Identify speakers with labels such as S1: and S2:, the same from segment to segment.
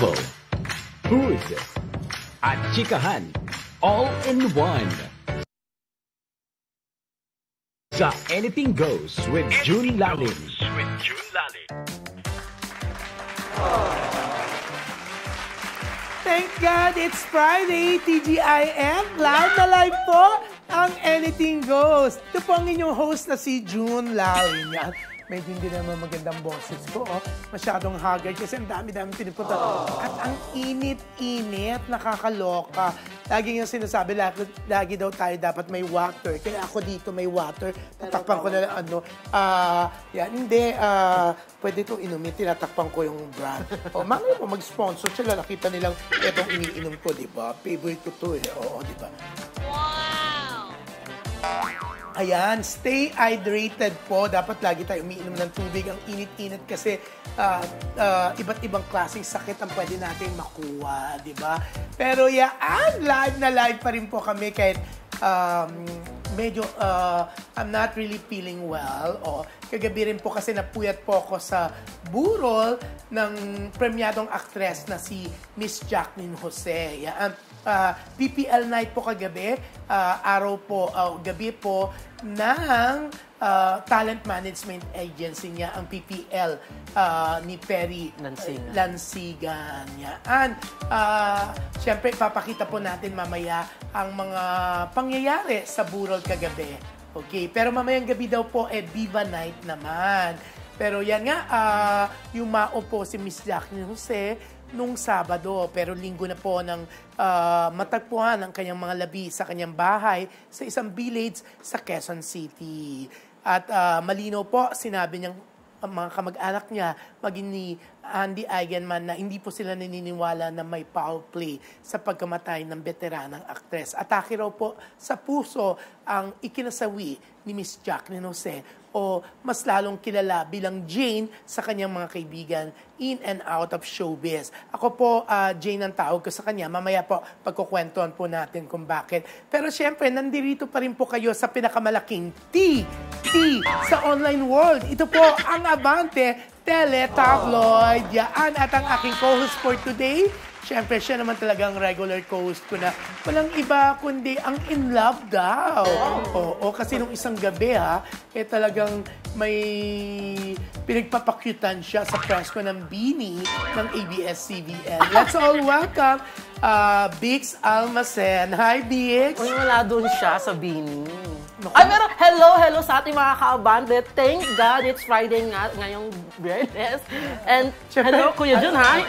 S1: Info, food, at chikahan, all in one. Sa Anything Goes with June Lalim.
S2: Thank God it's Friday, TGIM. Live na live po ang Anything Goes. Ito po ang inyong host na si June Lalim. Medyo hindi naman magandang boses ko. Masyadong haggard kasi ang dami-dami pinupunta. At ang init-init, nakakaloka. Lagi nga sinasabi, lagi daw tayo dapat may water. Kaya ako dito may water. Tatakpan ko na lang, pwede itong inumin. Tinatakpan ko yung brand. Mamaya po mag-sponsor sila. Nakita nilang itong iniinom ko, di ba? Favorite ko to eh. Oo, di ba? Wow! Ayan, stay hydrated po. Dapat lagi tayo umiinom ng tubig. Ang init-init kasi iba't ibang klaseng sakit ang pwede natin makuha, di ba? Pero live na live pa rin po kami kahit medyo I'm not really feeling well. Kagabi rin po kasi napuyat po ako sa burol ng premyadong aktres na si Miss Jacqueline Jose. PPL night po kagabi, gabi po ng talent management agency niya, ang PPL ni Perry Lansigan. Siyempre, papakita po natin mamaya ang mga pangyayari sa burol kagabi. Okay, pero mamayang gabi daw po, Viva Night naman. Pero yan nga, yung maupo si Miss Jacqueline Jose nung Sabado, pero linggo na po ng matagpuan ang kanyang mga labi sa kanyang bahay sa isang village sa Quezon City. At malinaw po, sinabi niyang mga kamag-anak niya, maging ni Andy Eigenman, na hindi po sila naniniwala na may foul play sa pagkamatay ng veteranang aktres. Atake raw po sa puso ang ikinasawi ni Miss Jacqueline Jose, o mas lalong kilala bilang Jane sa kanyang mga kaibigan in and out of showbiz. Ako po, Jane ang tawag ko sa kanya. Mamaya po, pagkukwentuhan po natin kung bakit. Pero syempre, nandirito pa rin po kayo sa pinakamalaking T sa online world. Ito po ang Abante Teletabloid. Yan at ang aking co-host for today. Siyempre, siya naman talagang regular co-host ko na walang iba kundi ang in love daw. Oo, kasi nung isang gabi talagang may pinagpapakyutan siya sa press ko ng Bini ng ABS-CBN. Let's all welcome Bix Almacen. Hi, Bix!
S3: Uy, wala doon siya sa Bini. Ay, pero hello sa ating mga ka-abante. Thank God it's Friday ngayong Biyernes. And hello, Kuya Jun, ha?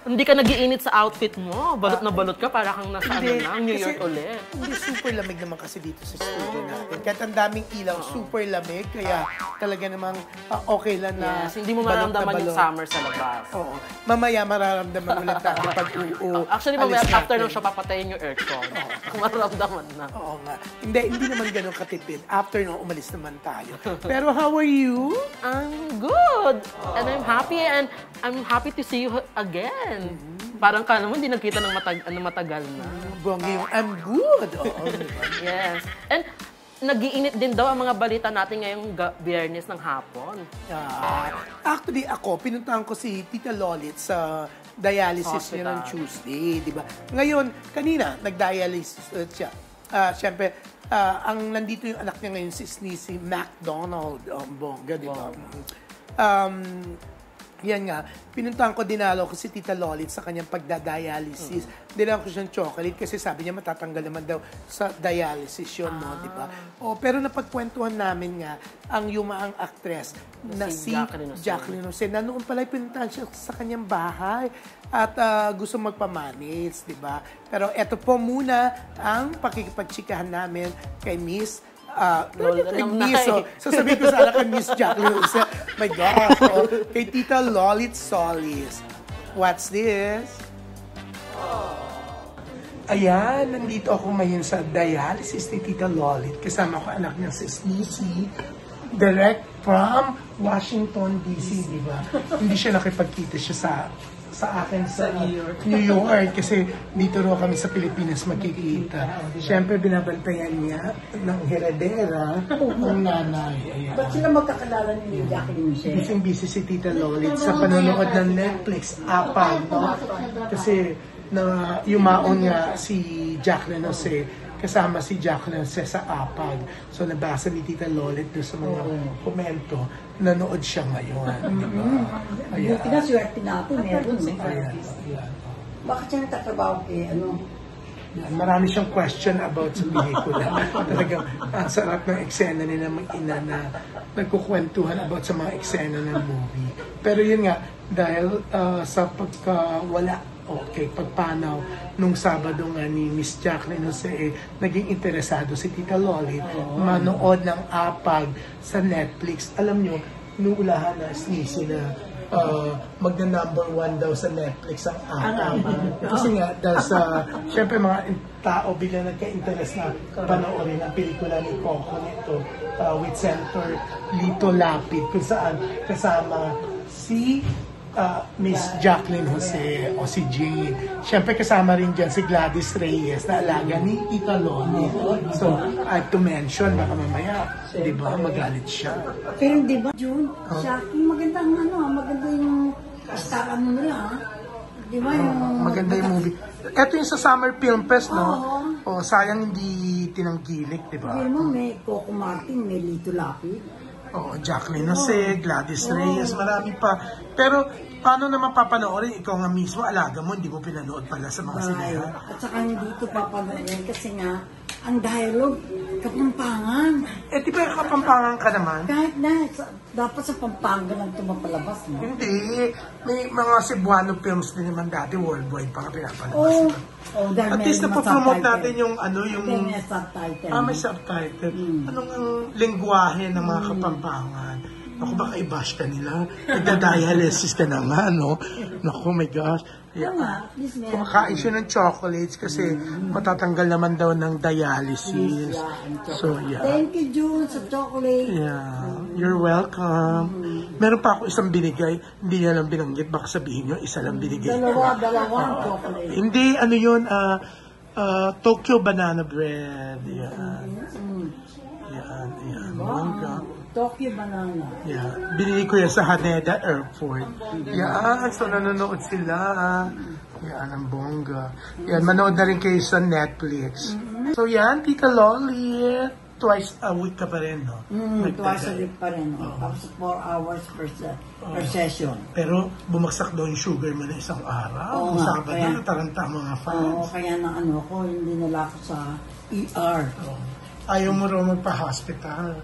S3: Hindi ka nag-iinit sa outfit mo. Balot na balot ka para kang nasa New York ulit.
S2: Hindi, super lamig naman kasi dito sa studio natin. Kahit ang daming ilaw, super lamig. Kaya talaga namang okay lang na
S3: hindi mo mararamdaman yung summer sa labas.
S2: Oo. Mamaya mararamdaman ulit natin pag
S3: actually, mamaya after nung siya papatayin yung aircon. Mararamdaman na.
S2: Oo nga. Hindi naman ganun katipid. After nung umalis naman tayo. Pero how are you?
S3: I'm good. And I'm happy to see you again. Parang ka naman, hindi nagkita ng matagal na.
S2: Bonggi yung I'm good.
S3: Yes. And nag-iinit din daw ang mga balita natin ngayong Biyernes ng hapon.
S2: Actually, pinuntahan ko si Tita Lolit sa dialysis niya ng Tuesday, di ba? Ngayon, kanina, nag-dialysis siya. Siyempre, ang nandito yung anak niya ngayon, si McDonald. Bongga, di ba? Yan nga, pinuntahan ko, dinalo ko si Tita Lolit sa kanyang pagdadialysis. Dinalo ko siyang chocolate kasi sabi niya matatanggal naman daw sa dialysis yun, no, di ba? Pero napagkwentuhan namin nga ang yumaang actress na si Jacqueline Jose, na noon pala pinuntahan siya sa kanyang bahay at gusto magpamanage, di ba? Pero eto po muna ang pakikipagtsikahan namin kay Miss sasabihin ko sana kay Miss Jacqueline Jose. My God. Kay Tita Lolit Solis. What's this? Ayan, nandito ako ngayon sa dialysis ni Tita Lolit. Kasama ko anak niya si Sneezy. Direct from Washington, D.C., di ba? Hindi siya nakipagkita siya sa akin sa New York kasi dito raw kami sa Pilipinas magkikita. Siyempre, binabantayan niya ng heredera ng nanay. Ayan.
S4: Ba't sila magkakalala ni Jacqueline Michelle?
S2: Busy si Tita Lolit sa panonood ng Netflix, apag, no? Kasi na yumaon nga si Jacqueline Jose, kasama si Jacqueline Jose sa apag. So nabasa ni Tita Lolit doon sa mga komento, nanood siya ngayon.
S4: Yung pinaswerte natin, meron.
S2: Ayan.
S4: Bakit siya nagtatrabaho kay ano?
S2: Marami siyang question about sa pelikula. Talagang ang sarap ng eksena nila mag-ina na nagkukwentuhan about sa mga eksena ng movie. Pero yun nga, dahil sa pagkawala pagpanaw nung Sabado nga ni Miss Jacqueline Jose, naging interesado si Tita Lolit manood ng apag sa Netflix. Alam nyo, nuulahan na sneeze na magna number 1 daw sa Netflix ang apag. Kasi nga, dahil sa, syempre mga tao biglang nagka-interest na panoorin ang pelikula ni Coco nito with Senator Lito Lapid, kung saan kasama si Miss Jacqueline Jose o si Jane. Siyempre kasama rin dyan si Gladys Reyes na alaga ni Tita Lolit. So, I have to mention, baka mamaya, di ba, magalit siya.
S4: Pero di ba, June, siya, magandang maganda yung kastaran mo nila, di ba yung...
S2: maganda yung movie. Ito yung sa Summer Film Fest, no? O, sayang hindi tinangkilik, di ba?
S4: Hindi mo, may Coco Martin, may Lito Lapid.
S2: Jacqueline Jose, Gladys Reyes, marami pa. Pero, paano naman papanoorin? Ikaw nga mismo, alaga mo, hindi mo pinanood pala sa mga sinihan.
S4: At saka hindi ko papanoorin kasi nga, ang dialogue, kapampangan.
S2: Di ba kapampangan ka naman?
S4: Kahit na, dapat sa Pampanga lang ito mapalabas, no?
S2: Hindi. May mga Cebuano films din naman dati, worldwide pa nga pinapalabas.
S4: Dahil
S2: At least napapromote natin yung yung...
S4: may subtitle.
S2: may subtitle. Anong ang lengguwahe ng mga kapampangan? Naku, baka i-bash ka nila. Nagda-dialysis ka na nga, no? Naku, my gosh. Kumakain siya ng chocolates kasi matatanggal naman daw ng dialysis. So, yeah.
S4: Thank you, June, sa chocolate.
S2: Yeah, you're welcome. Meron pa ako isang binigay. Hindi niya lang binanggit. Baka sabihin nyo, isa lang binigay.
S4: Dalawang chocolate.
S2: Hindi, ano yun, Tokyo banana bread. Yan.
S4: Tokyo banana.
S2: Yeah. Binili ko yan sa Haneda Airport. Yan, so nanonood sila. Yan, ang bongga. Yan, manood na rin kayo sa Netflix. So yan, Tita Lolit. Twice a week ka pa rin, no?
S4: Twice a week pa rin, no? Tapos 4 hours per session.
S2: Pero bumagsak daw yung sugar mo na isang araw. Sabado na, taranta mga fans.
S4: Kaya na ko, hindi nila ako sa ER.
S2: Ayaw mo raw magpa-hospital.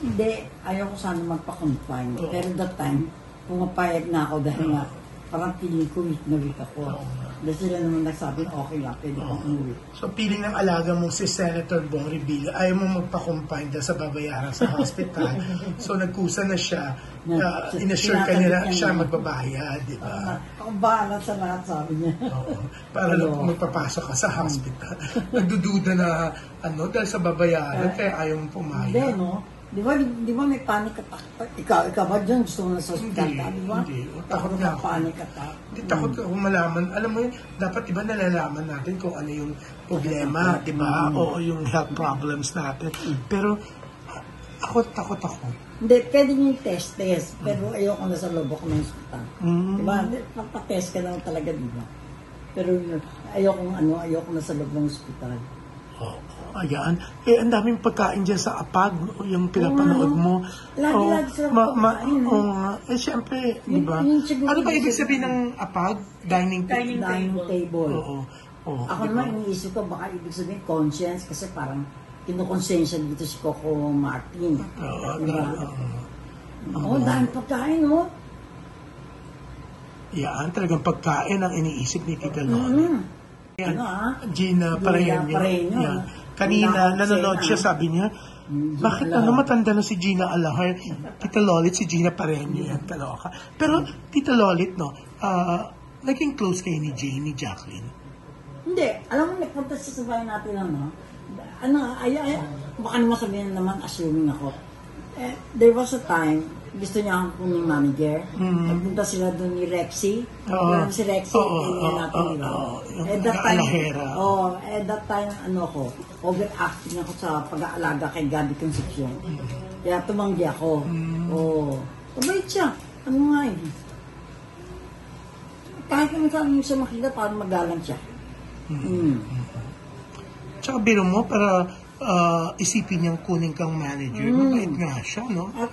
S4: Hindi, ayaw ko sana magpa-confine. Pero that time, pumapayag na ako dahil nga parang piling ko week na week ako. Dahil sila naman nagsabi na okay lang, pwede kong umuwi.
S2: So, piling ng alaga mong si Senator Bong Revilla, ayaw mo magpa-confine dahil sa babayaran sa hospital. So, nagkusa na siya. In-assure ka nila siya magbabayad, di ba?
S4: Ako bahala sa lahat, sabi niya.
S2: Para lang magpapasok ka sa hospital. Nagdududa na, dahil sa babayaran, kaya ayaw mong pumayag.
S4: Hindi, no? Di ba may panic attack? Ikaw ba dyan gusto mo na sa hospital ka? Di ba?
S2: Hindi. Takot na ako.
S4: Panic attack.
S2: Hindi, takot ako malaman. Alam mo yun, dapat iba nalalaman natin kung ano yung problema, di ba? O yung health problems natin. Pero, takot ako.
S4: Hindi, pwede yung test. Pero ayoko na sa loob ako ng hospital. Di ba? Magpa-test ka lang talaga, di ba? Pero ayoko na sa loob ng hospital.
S2: Ayan. Ang daming pagkain dyan sa apag, yung pinapanood mo.
S4: Lagi sila pagkain.
S2: Siyempre, di ba? Ano ba ibig sabihin ng apag? Dining
S4: table.
S2: Oo.
S4: Ako naman, iniisip ko, baka ibig sabihin conscience, kasi parang kinukonsensya dito si Coco Martin. Ako, daming pagkain, no?
S2: Yan, talagang pagkain ang iniisip ni Tita Lolit. Gina Pareño. Kanina, nanonood siya, sabi niya, bakit matanda na si Gina Alahar? Tita Lolit, si Gina Pareño yan, kaloka. Pero, Tita Lolit, no, naging close kayo ni Jane, ni Jacqueline?
S4: Hindi. Alam mo, nagpunta sa bahay natin, baka naman sabihin naman, assuming ako, there was a time, gusto niya akong kuning manager. Nagpunta sila doon ni Rexy. Si Rexy, natin, di ba? At that time, overacting ako sa pag-aalaga kay Gabby Concepcion. Kaya tumanggi ako. Mabait siya. Ano nga yun? Kahit naman sa makita, parang magalang siya.
S5: Tsaka biro mo, para isipin niyang kunin kang manager. Mabait nga siya, no?
S4: At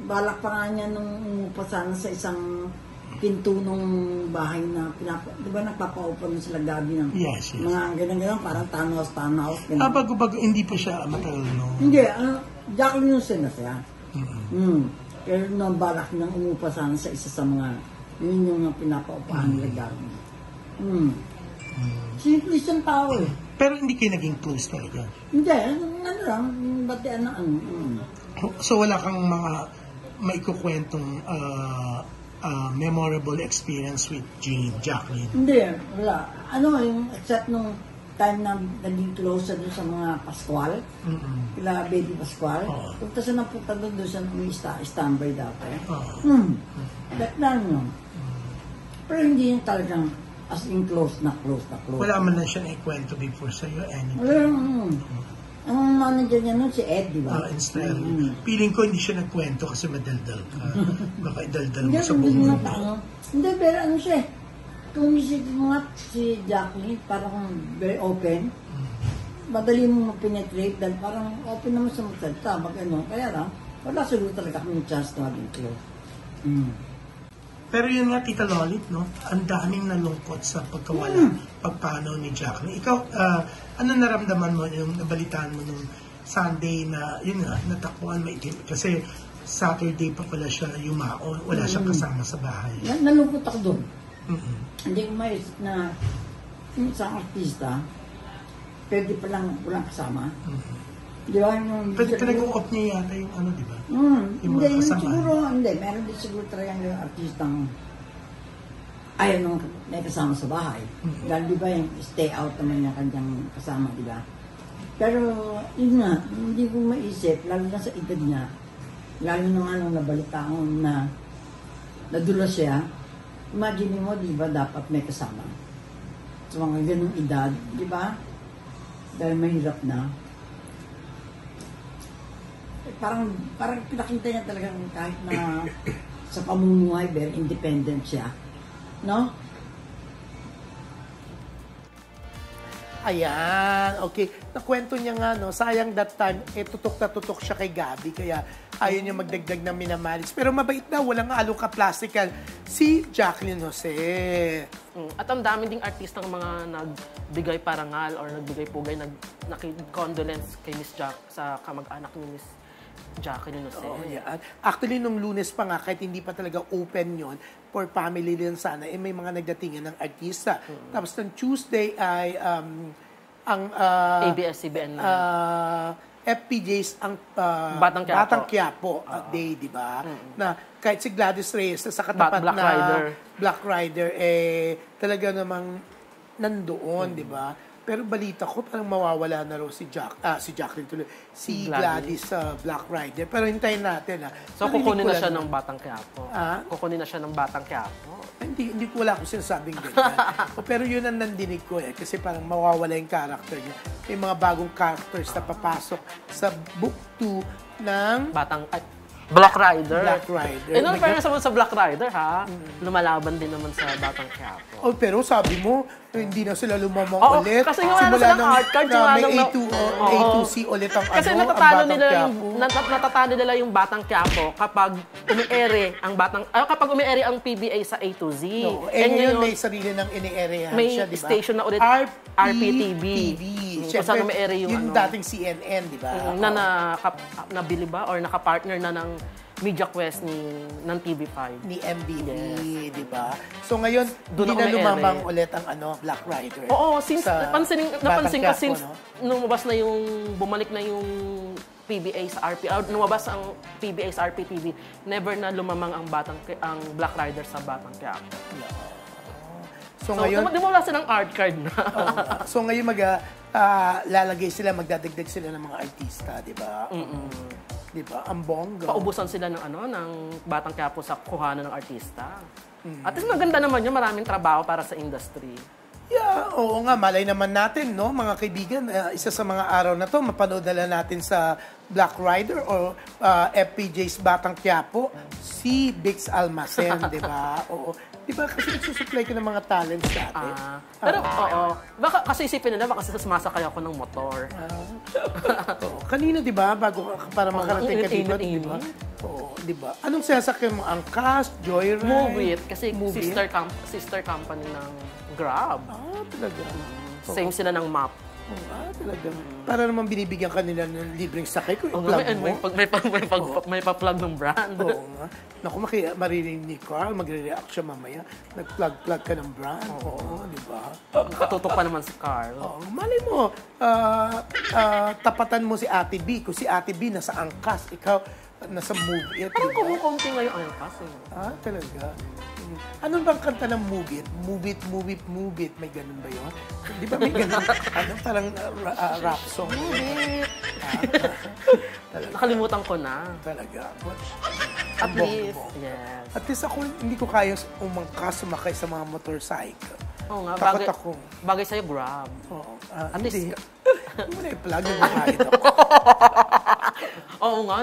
S4: balak pa nga niya nung umupa sana sa isang pinto nung bahay na di ba nagpapaupa na sila Gabi ng mga ganyan-ganyan, parang townhouse.
S5: Bago-bago, hindi pa siya matagal, no?
S4: Hindi, Jacqueline Jose na siya. Pero nung balak niyang umupa sana sa isa sa mga, yun yung pinapaupahan nila Gabi. Simple siyang tao eh.
S5: Pero hindi kayo naging close talaga?
S4: Hindi, batian na
S5: So wala kang mga maikukwentong memorable experience with Jacqueline?
S4: Hindi, wala. Except nung time na naging close doon sa mga Pascual, kila Baby Pascual, punta siya ng punta doon siya standby dati. That lang yun. Pero hindi yung talagang as in close na close.
S5: Wala man na siya na-ikwento before sa'yo, anything?
S4: Wala. Ang manager niya nun, si Ed, di ba?
S5: Feeling ko hindi siya nagkwento kasi madaldal ka. Baka idaldal mo sa buong mundo.
S4: Hindi, pero siya eh. Kung isipin mo nga si Jacqueline, parang very open. Madali mo mapenetrate dahil parang open naman sa magsalita. Kaya lang, wala siguro talaga kami chance na maging close.
S5: Pero yun nga, Tita Lolit, no? Ang daming nalungkot sa pagkawala, pagpanaw ni Jacqueline. Ikaw, ano naramdaman mo yung nabalitaan mo nung Sunday na, yun nga, natakbuhan maitim? Kasi Saturday pa pala siya yumaon, wala siyang kasama sa bahay.
S4: Nalungkot ako doon. Hindi ko maisip na yung isang artista, pwede pa lang walang kasama. Di ba?
S5: Pinag-u-off niya yata yung di ba?
S4: Hindi, meron din siguro talagang yung artistang ayaw nung may kasama sa bahay. Dahil di ba yung stay out naman yung kanyang kasama, di ba? Pero, yun nga, hindi ko maisip, lalo na sa edad niya, lalo na nga nung nabalita ko na nadulas siya, imagine mo, di ba, dapat may kasama. Sa mga ganung edad, di ba? Dahil mahirap na. Parang pinakita niya talagang kahit na sa pamumuhay, very independent siya. No?
S2: Ayan, okay. Nakwento niya nga, no, sayang that time, tutok na tutok siya kay Gabi, kaya ayaw niya magdagdag ng minamalis. Pero mabait na, walang along ka-plastical si Jacqueline Jose.
S3: At ang dami ding artistang mga nagbigay parangal or nagbigay pugay, nag-condolence kay Miss Jack sa kamag-anak ni Miss Jacqueline Jose.
S2: Yan. Actually, nung Lunes pa nga, kahit hindi pa talaga open yon for family din sana, may mga nagdatingan ng artista. Tapos ng Tuesday ay ang
S3: ABS-CBN
S2: FPJs ang
S3: Batang
S2: Quiapo Day, di ba? Na kahit si Gladys Reyes sa katapat Black Rider, talaga namang nandoon, di ba? Pero balita ko, parang mawawala na raw si Jacqueline tuloy. Si Gladys Black Rider. Pero hintayin natin,
S3: So, kukunin na siya ng Batang Quiapo. Kukunin na siya ng Batang Quiapo.
S2: Hindi ko wala akong sinasabing ganyan. Pero yun ang nandinig ko kasi parang mawawala yung character niya. May mga bagong characters na papasok sa book 2 ng
S3: Black Rider.
S2: Nung
S3: fairness naman sa Black Rider, lumalaban din naman sa Batang Quiapo.
S2: Pero sabi mo, hindi na sila lumamang ulit.
S3: Kasi nga wala silang hard card.
S2: May A2C ulit ang
S3: kasi natatalo nila yung Batang Quiapo kapag umi-ere ang PBA sa A to Z.
S2: Ngayon may sarili ng ini-arehan siya, di ba?
S3: May station na ulit, RPTV. Kung saan umi-ere yung
S2: dating CNN, di ba?
S3: Nabili ba or nakapartner na ng Media Quest ng TV5.
S2: Ni MBB, di ba? So ngayon, hindi na lumamang ulit ang Black Rider.
S3: Oo, napansin ko since lumabas na bumalik na yung PBA sa lumabas ang PBA sa RPTV, never na lumamang ang Black Rider sa Batang Quiapo. So ngayon, wala silang art card na.
S2: So ngayon lalagay sila, magdadagdag sila ng mga artista, di ba? Di ba? Ang bongga.
S3: Paubusan sila ng Batang Quiapo sa kuhanan ng artista. At least maganda naman yun, maraming trabaho para sa industry.
S2: Yeah, oo nga, malay naman natin, no, mga kaibigan, isa sa mga araw na to, mapanood na lang natin sa Black Rider o FPJ's Batang Quiapo, si Bix Almacen, di ba? Oo. Di ba kasi nagsusupply ka ng mga talents dati?
S3: Pero, oo. Baka kasi isipin nila, baka sumasakay ako ng motor.
S2: Oo. Kanina, di ba, para makarating ka dito, di ba? Oo, di ba? Anong sasakyan mo? Angkas, Joyride?
S3: Move It, kasi sister company ng Grab.
S2: Talaga.
S3: Same sila ng map.
S2: Talaga. Para naman binibigyan kanila ng libreng sakay ko, i-plug mo.
S3: May pa-plug ng brand.
S2: Oo nga. Naku, maririnig ni Carl, magre-react siya mamaya. Nag-plug ka ng brand. Oo, di ba?
S3: Nakatutok pa naman si Carl.
S2: Oo, mali mo, tapatan mo si Ate B. Kung si Ate B nasa Angkas, ikaw nasa Move It.
S3: Parang kumukunti nga yung Angkas.
S2: Talaga. Ano bang kanta ng Move It? Move It, Move It, Move It. May ganun ba yun? Di ba may ganun? Parang rap song. Move It.
S3: Nakalimutan ko na.
S2: Talaga.
S3: At least, yes.
S2: At least ako, hindi ko kaya sumakay sa mga motorcycle.
S3: Oo nga,
S2: Takot ako.
S3: bagay sa'yo, Grab.
S2: Oo.
S3: At least,
S2: hindi mo na i-plug yung makahit ako.
S3: oo nga,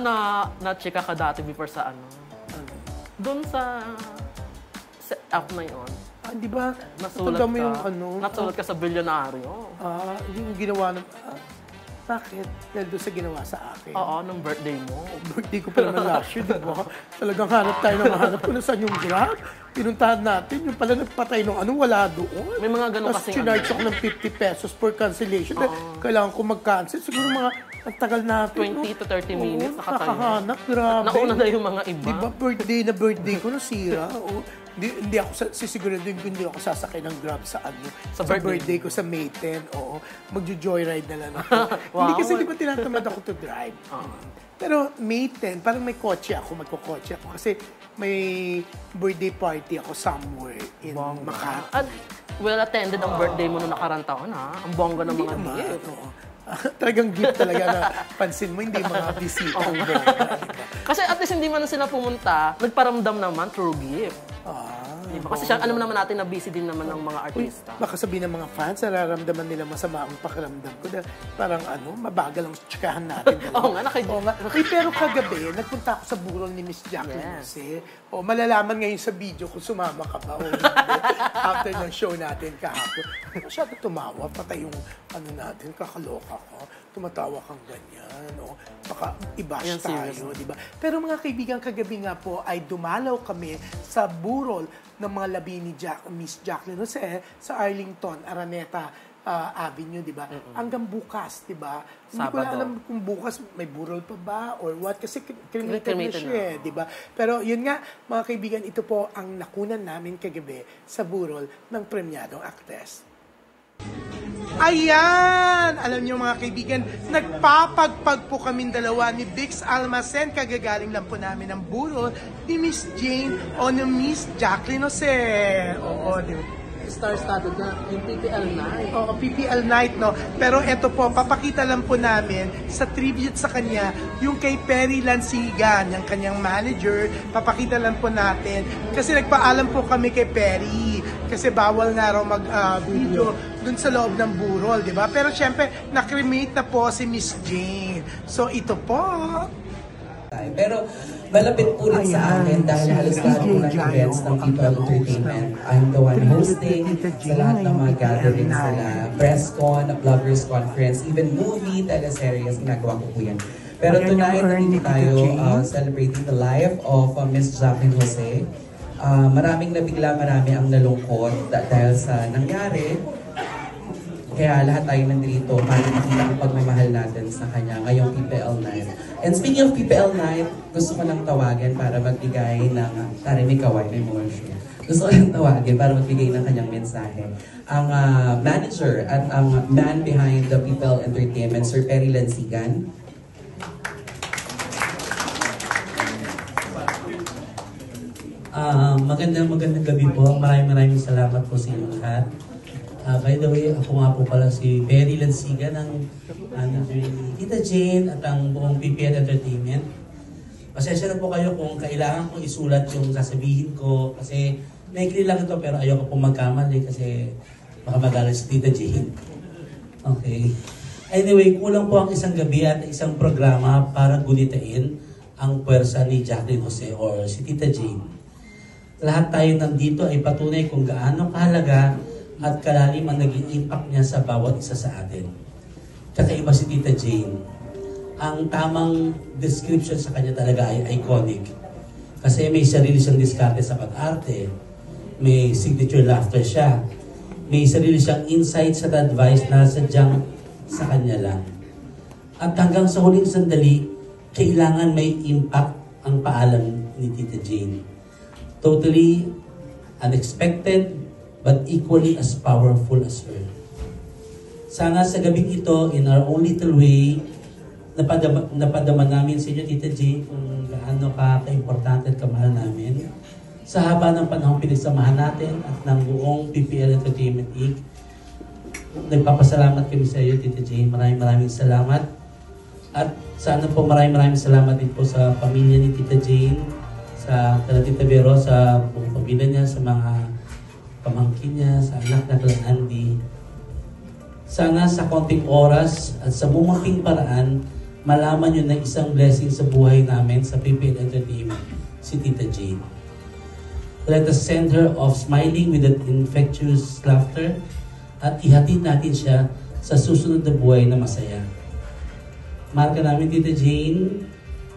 S3: na-checka ka dati before sa doon sa app na yun.
S2: Di ba?
S3: Nasulat
S2: Tanda mo
S3: ka.
S2: yung
S3: Nasulat ka sa bilyonaryo.
S2: Yung ginawa ng... bakit? Dahil doon sa ginawa sa akin.
S3: Oo, nung birthday mo.
S2: Birthday ko pa naman last year, di ba? Talagang hanap tayo ng hanap ko na saan yung Grab. Pinuntahan natin, yung pala nagpatay ng wala doon.
S3: May mga ganun
S2: kasi.
S3: kasing
S2: Tapos ako ng 50 pesos per cancellation. Kailangan ko mag-cancel. Siguro mga ang tagal natin.
S3: 20 to 30 minutes nakatayo.
S2: Nakahanap, grabe.
S3: Nauna na yung mga iba.
S2: Di ba birthday ko nasira? Hindi ako sisiguraduhin ko hindi ako sasakay ng Grab sa
S3: Sa
S2: birthday ko sa May 10. Oo. Magjo-joyride na lang ako.
S3: Wow.
S2: Hindi kasi di ba tinatamad ako to drive. Pero May 10, parang may kotse ako, magkokotse ako. Kasi may birthday party ako somewhere in Makati.
S3: At well-attended ang birthday mo nung nakarang taon, ha? Ang bongga ng mga gift.
S2: Talagang gift talaga na pansin mo, hindi mga bisita ang bongga.
S3: Kasi at least hindi man sila pumunta, nagparamdam naman through gift. Diba? Kasi alam naman natin na busy din naman ng mga artista.
S2: Baka sabihin ng mga fans, nararamdaman nila masama ang pakiramdam ko. Parang mabagal ang tsikahan natin.
S3: Oo nga,
S2: pero kagabi, nagpunta ako sa burol ni Miss Jacqueline kasi malalaman ngayon sa video kung sumama ka ba o hindi. After ng show natin kahapon. Masyado tumawa, patay yung natin, kakaloka ko. Tumatawa kang ganyan, baka i-bash tayo, di ba? Pero mga kaibigan, kagabi nga po ay dumalaw kami sa burol ng mga labi ni Miss Jacqueline Jose sa Arlington, Araneta Avenue, di ba? Hanggang bukas, di ba? Hindi ko alam kung bukas may burol pa ba or what, kasi cremated na siya, di ba? Pero yun nga, mga kaibigan, ito po ang nakunan namin kagabi sa burol ng premyadong aktres. Ayan! Alam niyo mga kaibigan, nagpapagpag po kaming dalawa ni Bix Almacen. Kagagaling lang po namin ng burol ni Miss Jane o ni Miss Jacqueline Jose. Oo, di ba?
S3: Star-studded na yung PPL Night.
S2: Oo, PPL Night, no? Pero eto po, papakita lang po namin sa tribute sa kanya, yung kay Perry Lansigan, yung kanyang manager, papakita lang po natin. Kasi nagpaalam po kami kay Perry, kasi bawal nga raw mag-video dun sa loob ng burol, di ba? Pero syempre, na-cremate na po si Miss Jane. So, ito po.
S6: Pero malapit po rin sa akin dahil halos lahat po ng events ng People Entertainment. I'm the one hosting sa lahat ng mga gatherings nila. Presscon, Bloggers Conference, even movie, teleseries, ginagawa ko po yan. Pero tonight, nandito tayo celebrating the life of Miss Jacqueline Jose. Maraming nabigla, marami ang nalungkot dahil sa nangyari. Kaya lahat tayo nandito para makita ang pagmamahal natin sa kanya ngayong PPL Night. And speaking of PPL Night, gusto ko lang tawagin para magbigay ng may kaway, may motion. Gusto ko lang tawagin para magbigay ng kanyang mensahe. Ang manager at ang man behind the PPL Entertainment, Sir Perry Lansigan.
S7: Magandang gabi po. Maraming salamat po sa inyo lahat. By the way, ako nga po pala si Perry Lansigan, ang manager ni Tita Jane at ang buong PPL Entertainment. Pasensya na po kayo kung kailangan kong isulat yung sasabihin ko kasi maikli lang ito pero ayoko pong magkamali kasi baka magalit si Tita Jane. Okay. Anyway, kulang po ang isang gabi at isang programa para gunitain ang puwersa ni Jacqueline Jose or si Tita Jane. Lahat tayo nandito ay patunay kung gaano kahalaga at kalalim ang naging impact niya sa bawat isa sa atin. Kakaiba si Tita Jane. Ang tamang description sa kanya talaga ay iconic. Kasi may sarili siyang diskarte sa pag-arte, may signature laughter siya, may sarili siyang insights at advice na sadyang sa kanya lang. At hanggang sa huling sandali, kailangan may impact ang paalam ni Tita Jane. Totally unexpected, but equally as powerful as her. Sana sa gabing ito, in our own little way, napadama namin sa inyo, Tita Jane, kung gaano ka-importante at kamahal namin. Sa haba ng panahong pinagsamahan natin at ng buong PPL Entertainment Inc., nagpapasalamat kami sa iyo, Tita Jane. Maraming salamat. At sana po maraming salamat din po sa pamilya ni Tita Jane, sa Tita Vero, sa buong pamilya niya, sa mga pamangkin niya, sa anak na kay Andy. Sana sa konting oras at sa bumangking paraan, malaman nyo na isang blessing sa buhay namin sa PPL Entertainment, si Tita Jane. Let us send her off smiling with that infectious laughter at ihatid natin siya sa susunod na buhay na masaya. Mahal ka namin, Tita Jane.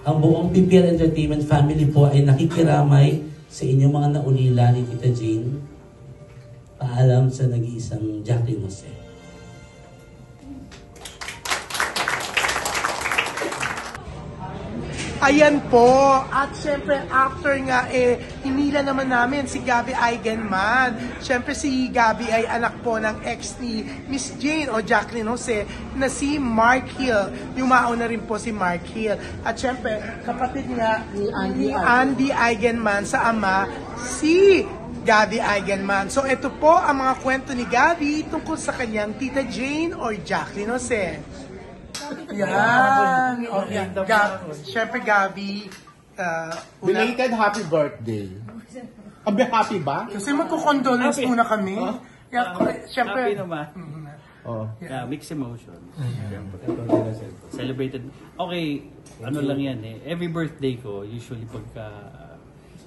S7: Ang buong PPL Entertainment family po ay nakikiramay sa inyong mga naulila ni Tita Jane. Paalam sa nag-iisang Jacqueline Jose.
S2: Ayan po. At syempre, after nga, hinila naman namin si Gabby Eigenman. Syempre, si Gabby ay anak po ng ex ni Miss Jane o Jacqueline Jose na si Mark Hill. Yumao na rin po si Mark Hill. At syempre, kapatid niya ni Andy Eigenman sa ama, si Gabby Eigenman. So, ito po ang mga kwento ni Gabby tungkol sa kanyang Tita Jane or Jacqueline Jose. Yan. Okay. Siyempre, Gabby,
S8: belated happy birthday. Abi, happy ba?
S2: kasi magkukondolence muna kami. Siyempre,
S9: Happy naman.
S8: Oh.
S9: Yeah, mixed emotions. Siyempre. Celebrated. Okay, ano lang yan eh. Every birthday ko, usually pagka,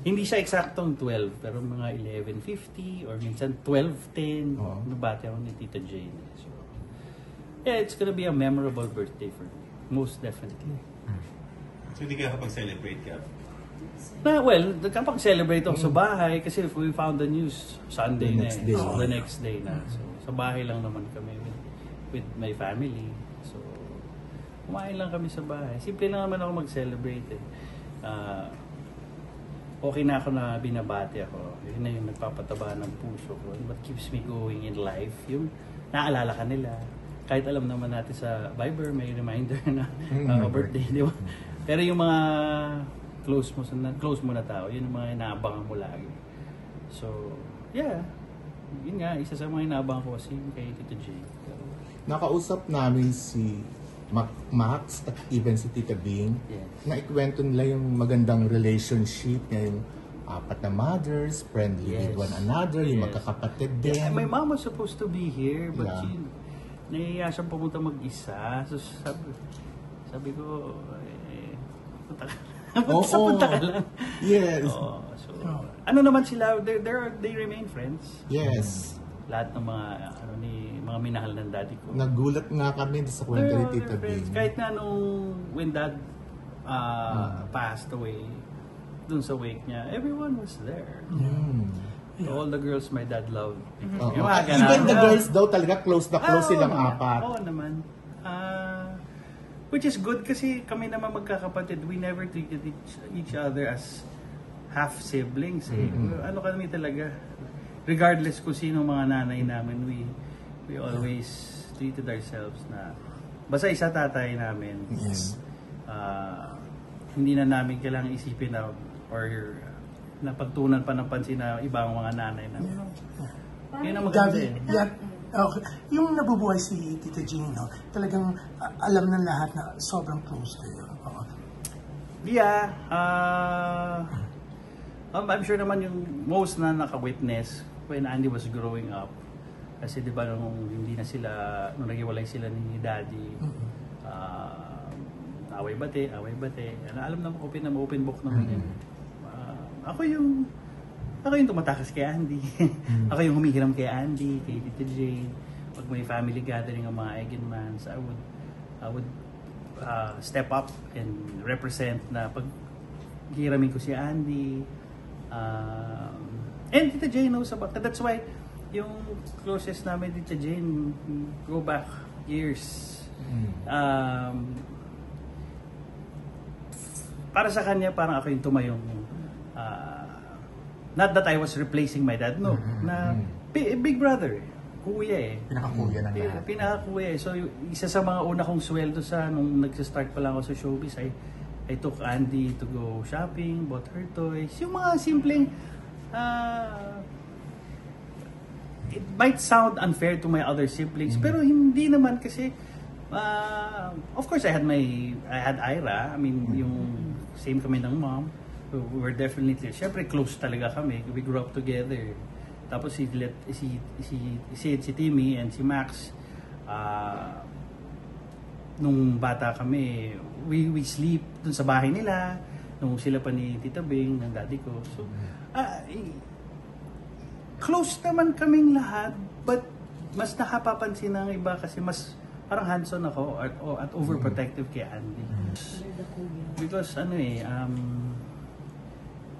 S9: hindi siya eksaktong 12, pero mga 11:50 or minsan 12:10, nabati ako ni Tita Jane. So, yeah, it's gonna be a memorable birthday for me. Most definitely.
S10: So hindi ka kapag-celebrate ka?
S9: Well, kapag-celebrate ako sa bahay kasi if we found the news Sunday the next day na. So, sa bahay lang naman kami with my family. So, kumain lang kami sa bahay. Simple lang naman ako mag-celebrate eh. Okay na ako na binabati ako. Yun na yung nagpapataba ng puso ko. What keeps me going in life, yung naalala ka nila. Kahit alam naman natin sa Viber, may reminder na birthday, di ba? Pero yung mga close mo na tao, yun yung mga inaabangan mo lagi. So, yeah. Yun nga, isa sa mga inaabangan ko kasi kay Tita Jane.
S8: Nakausap namin si Max at even si Tita Bing.
S9: Yeah.
S8: Na ikwento nila yung magandang relationship niya, yung apat na mothers, friendly with one another, yung magkakapatid din.
S9: Yeah, my mom was supposed to be here, but
S8: Yeah.
S9: nahiya siyang pumunta mag-isa. So, sabi ko, punta ka lang.
S8: Yes.
S9: So, ano naman sila, they remain friends.
S8: Yes.
S9: Lahat ng mga minahal ng daddy ko.
S8: Nagulat nga kami sa kwento ni Tita Bing.
S9: Kahit na when dad passed away, dun sa wake niya, everyone was there. All the girls my dad loved.
S8: Even the girls daw talaga close silang apat.
S9: Oo naman. Which is good kasi kami naman magkakapatid, we never treated each other as half siblings. Ano kami talaga, regardless kung sino mga nanay namin, we always treated ourselves na basta isa tatay namin.
S8: Yes.
S9: Hindi na namin kailangan isipin na or napagtunan pa ng pansin na ibang mga nanay namin. Yun ang maganda
S2: Gabby, okay. Yung nabubuhay si Tita Jane, no, talagang alam ng lahat na sobrang close kayo.
S9: Yeah, I'm sure naman yung most na naka-witness when Andy was growing up. Kasi di ba nung hindi na sila, nung naghiwalay sila ni Daddy, away bate. Alam naman, open book naman yun. Ako yung tumatakas kay Andy. Ako yung humihiram kay Andy, kay Tita Jane. Pag may family gathering ng mga Eigenmans, I would step up and represent na pag hiramin ko si Andy. And Tita Jane knows about that. That's why yung closest namin Tita Jane, go back years. Para sa kanya, parang ako yung tumayong not that I was replacing my dad, no. Na big brother, kuya eh.
S8: Pinakakuya na lahat.
S9: Pinakakuya eh. So, isa sa mga una kong sweldo nung nag-start pa lang ako sa showbiz, I took Andy to go shopping, bought her toys. Yung mga simpleng, it might sound unfair to my other siblings, pero hindi naman kasi, of course, I had Ira. I mean, yung same kami ng mom. We were definitely, syempre close talaga kami. We grew up together. Tapos si Timmy and si Max, nung bata kami, we sleep dun sa bahay nila, nung sila pa ni Tita Bing, ng daddy ko. So, close naman kaming lahat, but mas nakapapansin ng iba kasi mas parang hands-on ako at overprotective kay Andy. Because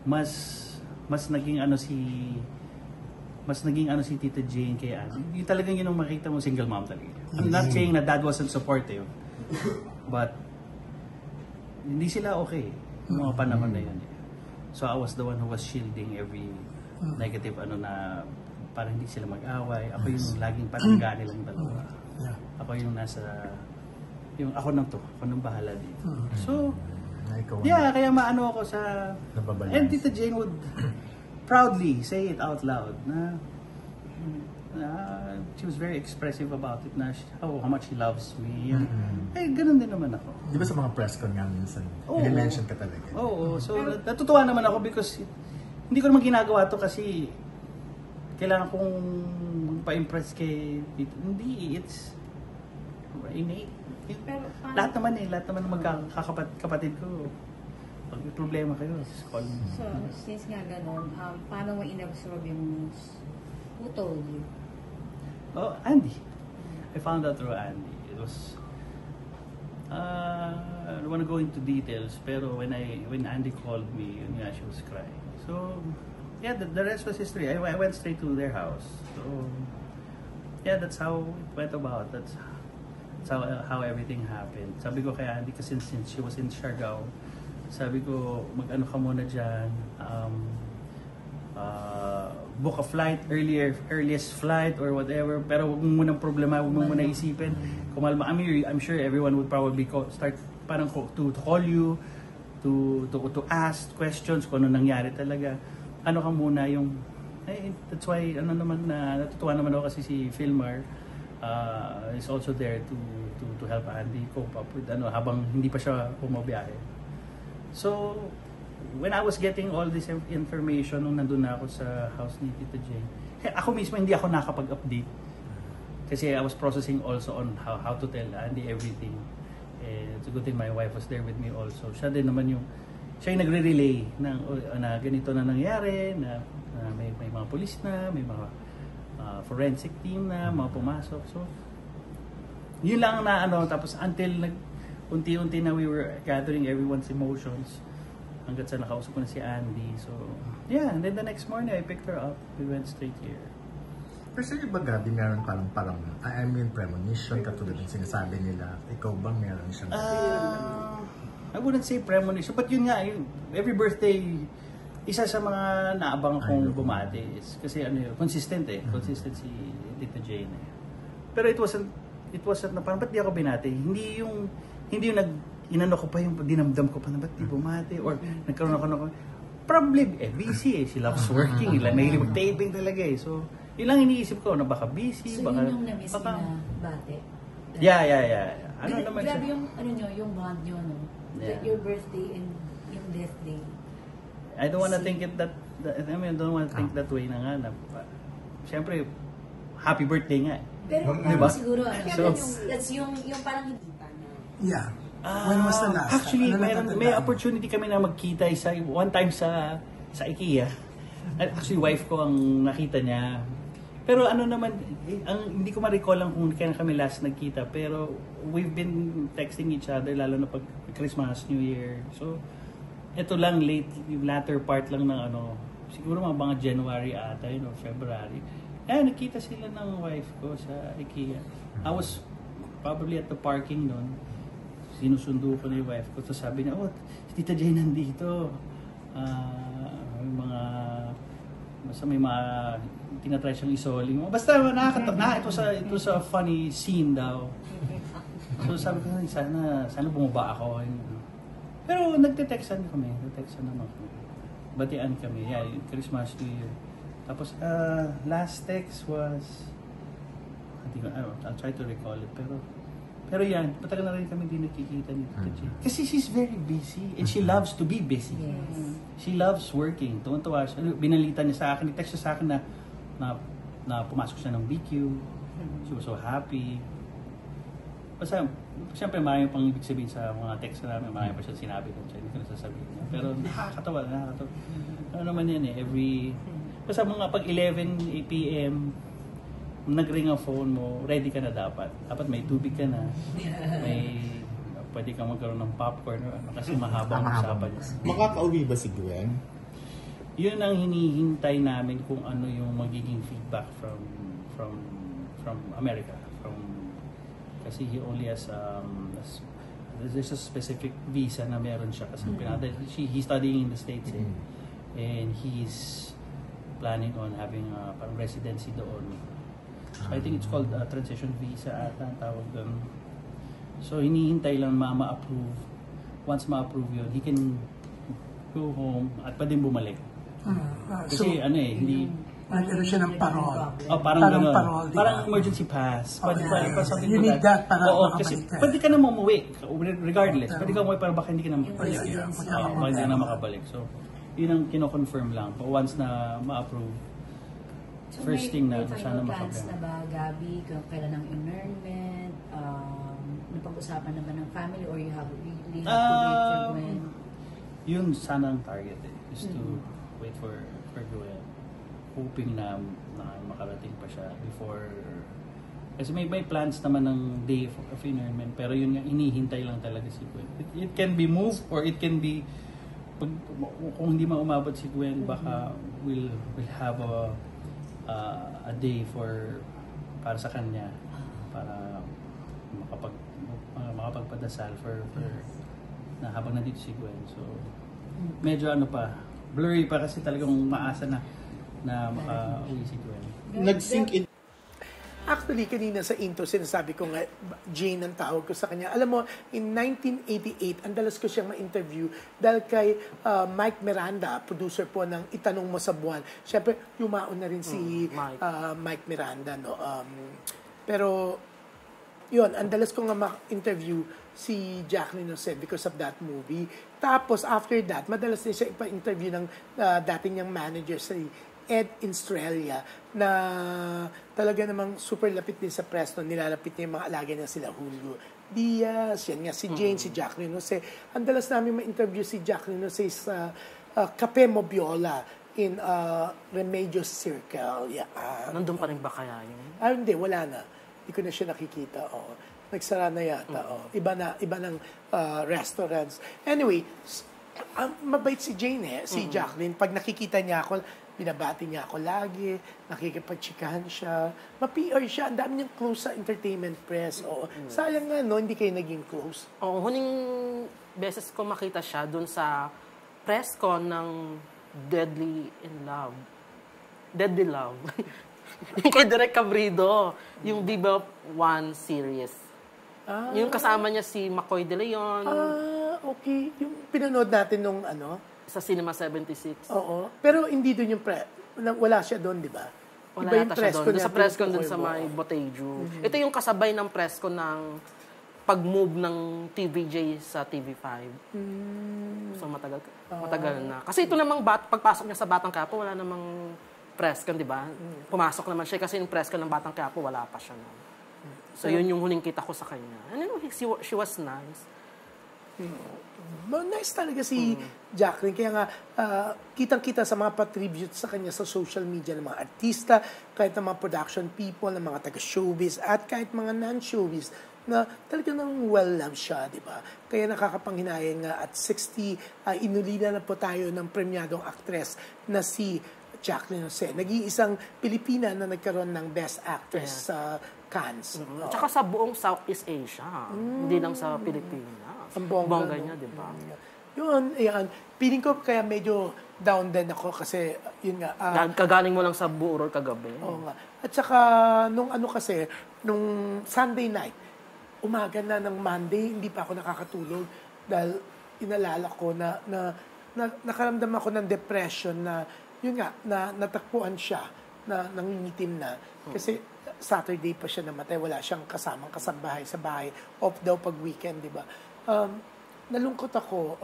S9: mas naging ano si Tita Jane kay Andy. Yung talagang yun ang makita mo, single mom talaga. I'm not saying na dad wasn't supportive, but hindi sila okay yung mga panahon na yun. So I was the one who was shielding every negative na para hindi sila mag-away. Ako yung laging patangga nilang dalawa. Ako yung ako nang bahala dito. So, yeah, kaya maano ako sa, and Tita Jane would proudly say it out loud na she was very expressive about it na how much she loves me. Ganun din naman ako.
S8: Di ba sa mga press con nga minsan, i-mention ka talaga?
S9: Oo, so natutuwa naman ako because hindi ko naman ginagawa to kasi kailangan kong magpa-impress kay Tito. Hindi, it's innate. Lahat naman magkakapatid ko. Pag may problema kayo, call me.
S11: So, since nga ganun, paano mo in-absorb yung who told you?
S9: Oh, Andy. I found out through Andy. It was, I don't want to go into details, pero when Andy called me, yun nga, she was crying. So, yeah, the rest was history. I went straight to their house. So, yeah, that's how it went about. That's how everything happened. Sabi ko kay Andy, kasi since she was in Siargao, sabi ko, mag-ano ka muna dyan, book a flight, earliest flight or whatever, pero huwag mo munang problema, huwag mo munang isipin. Kumalma, I'm sure everyone would probably start parang to call you, to ask questions kung ano nangyari talaga. Ano ka muna yung, that's why, natutuwa naman ako kasi si Philmar, is also there to help Andy cope up with habang hindi pa siya bumabiyahe. So when I was getting all this information nung nandun na ako sa house ni Tita Jane, ako mismo hindi ako nakapag-update kasi I was processing also on how to tell Andy everything. It's a good thing my wife was there with me also. Siya din naman siya yung nagre-relay na ganito na nangyari, na may mga pulis na, may mga forensic team na, mga pumasok. So, yun lang na tapos until unti-unti na we were gathering everyone's emotions hanggat sa nakausap ko na si Andy. So, yeah, and then the next morning I picked her up. We went straight here.
S8: Pero sa iba, Gabi, meron parang I mean, premonition, katulad ng sinasabi nila. Ikaw ba meron siyang?
S9: I wouldn't say premonition, but yun nga, every birthday, isa sa mga naabang kong bumati is kasi consistent consistent si Tita Jane. Pero it wasn't na parang ba't di ako binati? Hindi yung inano ko pa yung dinamdam ko pa na ba't di bumati or nagkaroon ako probably busy she loves working, may mag-taping talaga so yun lang iniisip ko na baka busy,
S11: so
S9: baka
S11: yun yung na-miss na bate?
S9: Yeah. Ano naman siya?
S11: Grabe yung, yung bond nyo, no?
S9: Yeah.
S11: Your birthday and yung death day.
S9: I don't wanna think it that, don't wanna think that way na nga. Siyempre, happy birthday nga.
S11: Pero
S9: diba?
S11: Siguro,
S9: So,
S11: that's yung parang hindi pa na.
S5: Yeah. When was the last?
S9: Actually, may opportunity kami na magkita one time sa IKEA. Actually, wife ko ang nakita niya. Pero naman, hindi ko ma-recall lang kung kailan kami last nagkita. Pero we've been texting each other, lalo na pag Christmas, New Year. So, ito lang, yung latter part lang ng siguro mga January ata, February. Nakita sila ng wife ko sa IKEA. I was probably at the parking noon. Sinusundo ko na yung wife ko. Tapos sabi niya, si Tita Jane nandito. Basta may mga tinatry siyang isoli. Basta ito sa funny scene daw. So sabi ko, sana bumaba ako. Pero nagte-textan kami. Naman kami. Batian kami. Yeah, Christmas, New Year. Tapos, last text was, I'll try to recall it. Pero yan, matagal na rin kami din nakikita ni Tita Jane. Kasi she's very busy and she loves to be busy.
S11: Yes.
S9: She loves working. Tuwan-tuwa siya. Binalita niya sa akin, nag-text siya sa akin na pumasok siya ng BQ. She was so happy. Basta, siyempre marami pang ibig sabihin sa mga text namin. Marami pa siya sinabi ko. Hindi ko nasasabihin niya. Pero nakakatawa. Ano naman yan basta mga pag 11 p.m. nag-ring ang phone mo, ready ka na dapat. Dapat may tubig ka na. Pwede kang magkaroon ng popcorn kasi mahabang usapan.
S8: Makakauwi ba si Gwen?
S9: Yun ang hinihintay namin kung ano yung magiging feedback from America. Kasi he only has there's a specific visa na meron siya kasi he's studying in the States and he's planning on having parang residency doon. So I think it's called transition visa ata ang tawag doon. So hinihintay lang ma-approve. Once ma-approve yun, he can go home at pwedeng bumalik. Kasi hindi
S5: Meron siya ng parole.
S9: Parang parole. Parang emergency pass.
S5: You need that para
S9: kasi pwede ka na umuwi regardless. Pwede ka umuwi para baka hindi ka na makabalik. Hindi na makabalik. So yun ang kino-confirm lang. But once na ma-approve,
S11: So
S9: first thing na
S11: may
S9: sana
S11: plans
S9: makabalik.
S11: na ba, Gabi, kung kailan ng internment, napag-usapan na ba ng family, or you have to wait for when?
S9: Yun sana ang target is to wait for Gwen. Hoping na makarating pa siya before. Kasi may plans naman ng day of internment, pero yun nga, inihintay lang talaga si Gwen. It can be moved or it can be kung hindi maumabot si Gwen, baka we'll have a day para sa kanya para makapagpadasal for na habang nandito si Gwen. So medyo blurry pa kasi talagang maasa na makauwi si Gwen.
S8: Nag-sink in.
S2: Actually, kanina sa intro, sinasabi ko nga, Jane ang tawag ko sa kanya. Alam mo, in 1988, ang dalas ko siyang ma-interview dahil kay Mike Miranda, producer po ng Itanong Mo sa Buwan. Siyempre, yumaon na rin si Mike Miranda. No? Pero, yun, ang dalas ko nga ma-interview si Jacqueline Jose because of that movie. Tapos, after that, madalas din siya ipa-interview ng dating niyang manager si Ed Estrella na talaga namang super lapit din sa press no, nilalapit niya yung mga alaga niya sila Julio Diaz, yan nga si Jane, si Jacqueline Jose. Ang dalas namin ma-interview si Jacqueline Jose sa Cafe Mobiola in Remedios Circle. Yeah.
S3: Nandun pa rin ba kaya yun?
S2: Hindi, wala na. Hindi ko na siya nakikita. Nagsara na yata. Iba ng restaurants. Anyway, mabait si Jane si Jacqueline. Pag nakikita niya ako, binabati niya ako lagi, nakikipagtsikahan siya, ma-PR siya, ang dami niyang close sa entertainment press. Sayang nga, hindi kayo naging close.
S3: Huling beses ko makita siya dun sa press con ng Deadly Love. Yung kay Direk Cabrido, yung Viva One series. Yung kasama niya si McCoy De Leon.
S2: Okay. Yung pinanood natin nung
S3: sa Cinema 76.
S2: Oo. Pero hindi doon yung wala siya doon, di ba?
S3: Wala yata siya doon. Sa press con doon sa may Boteju. Ito yung kasabay ng press con ng pag-move ng TVJ sa TV5. So matagal na. Kasi ito namang pagpasok niya sa Batang Quiapo, wala namang press con, di ba? Pumasok naman siya kasi yung press con ng Batang Quiapo, wala pa siya. No? So yun yung huling kita ko sa kanya. And she was nice.
S2: Nice talaga si Jacqueline. Kaya nga, kitang-kita sa mga patribute sa kanya sa social media ng mga artista, kahit ng mga production people, ng mga taga-showbiz, at kahit mga non-showbiz, na talaga nang well-loved siya, di ba? Kaya nakakapanghinayang nga at 60, inulila na po tayo ng premyadong actress na si Jacqueline Jose. Nag-iisang Pilipina na nagkaroon ng Best Actress sa Cannes.
S3: At saka sa buong Southeast Asia, hindi lang sa Pilipinas.
S2: Ang bongga niya,
S3: di ba?
S2: Yun, ayan. Feeling ko kaya medyo down din ako kasi, yun nga.
S3: Kagaling mo lang sa Burol kagabi.
S2: Oo nga. At saka, nung Sunday night, umaga na ng Monday, hindi pa ako nakakatulog dahil inalala ko na nakaramdam ako ng depression na, yun nga, na natakpuan siya, na nangingitim na. Kasi Saturday pa siya namatay, wala siyang kasamang kasambahay sa bahay, off daw pag weekend, di ba? Nalungkot ako,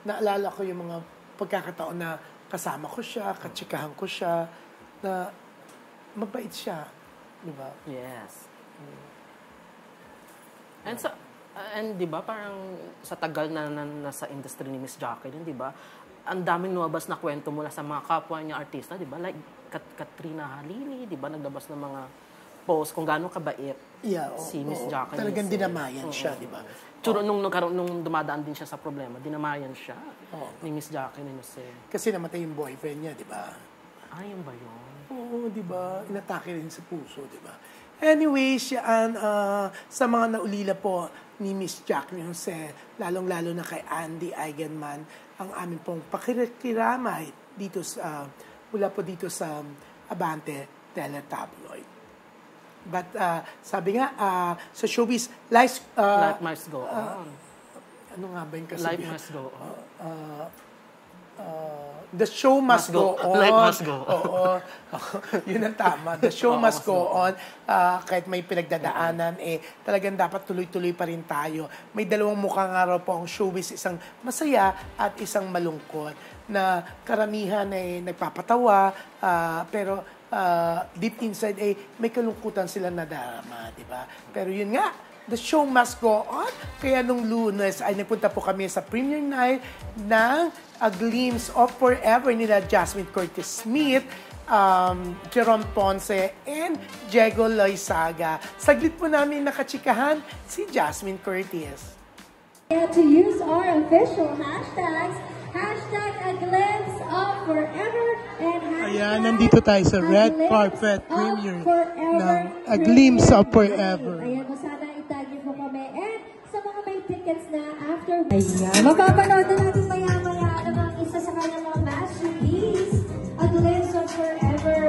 S2: naalala ko yung mga pagkakataon na kasama ko siya, katsikahan ko siya, na mabait siya, di ba?
S3: Yes. And di ba, parang sa tagal na nasa industry ni Miss Jacqueline, di ba, ang daming lumabas na kwento mula sa mga kapwa niya artista, di ba? Like Katrina Halili, di ba, naglabas ng mga post kung gaano kabait si Miss Jacqueline.
S2: Talagang dinamayan siya, di ba?
S3: Nung dumadaan din siya sa problema, dinamayan siya ni Miss Jacqueline Jose.
S2: Kasi namatay yung boyfriend niya, di ba?
S3: Yun ba yun?
S2: Oo, di ba? Inatake rin sa puso, di ba? Anyway, siya sa mga naulila po ni Miss Jacqueline Jose, lalong-lalo na kay Andy Eigenman, ang aming pong pakikiramay dito mula po dito sa Abante Teletabloid. But sabi nga, sa showbiz, life
S3: must go on.
S2: Ano nga ba yung kasabihan?
S3: Life must go on.
S2: The show must go on.
S3: Life must go on.
S2: Oo. Yun ang tama. The show must go on. Kahit may pinagdadaanan, talagang dapat tuloy-tuloy pa rin tayo. May dalawang mukhang araw po ang showbiz, isang masaya at isang malungkot, na karamihan ay nagpapatawa, pero deep inside may kalungkutan sila nadarama, di ba? Pero yun nga, the show must go on. Kaya nung Lunes ay nagpunta po kami sa premiere night ng A Glimpse of Forever nila Jasmine Curtis Smith, Jerome Ponce, and Diego Loizaga. Saglit po namin nakachikahan si Jasmine Curtis.
S12: To use our official hashtags, #AGlimpseOfForever and
S5: Ayan, nandito tayo sa red carpet premiere ng A Glimpse of Forever.
S12: Ayan, sana itag niyo po kami. And sa mga may tickets na after, ayan, mapapanood na natin maya-maya namang isa sa kanyang mga masterpiece, A Glimpse of Forever.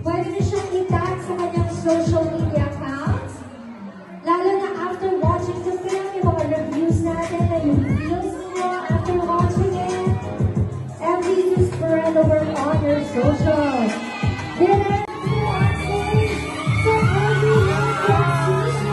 S12: Pwede na siyang itag sa kanyang social media accounts, lalo na after watching the film, yung mga reviews natin na yung feels niyo after watching it. Please spread the word on your socials. Dinner on stage, so everyone can see.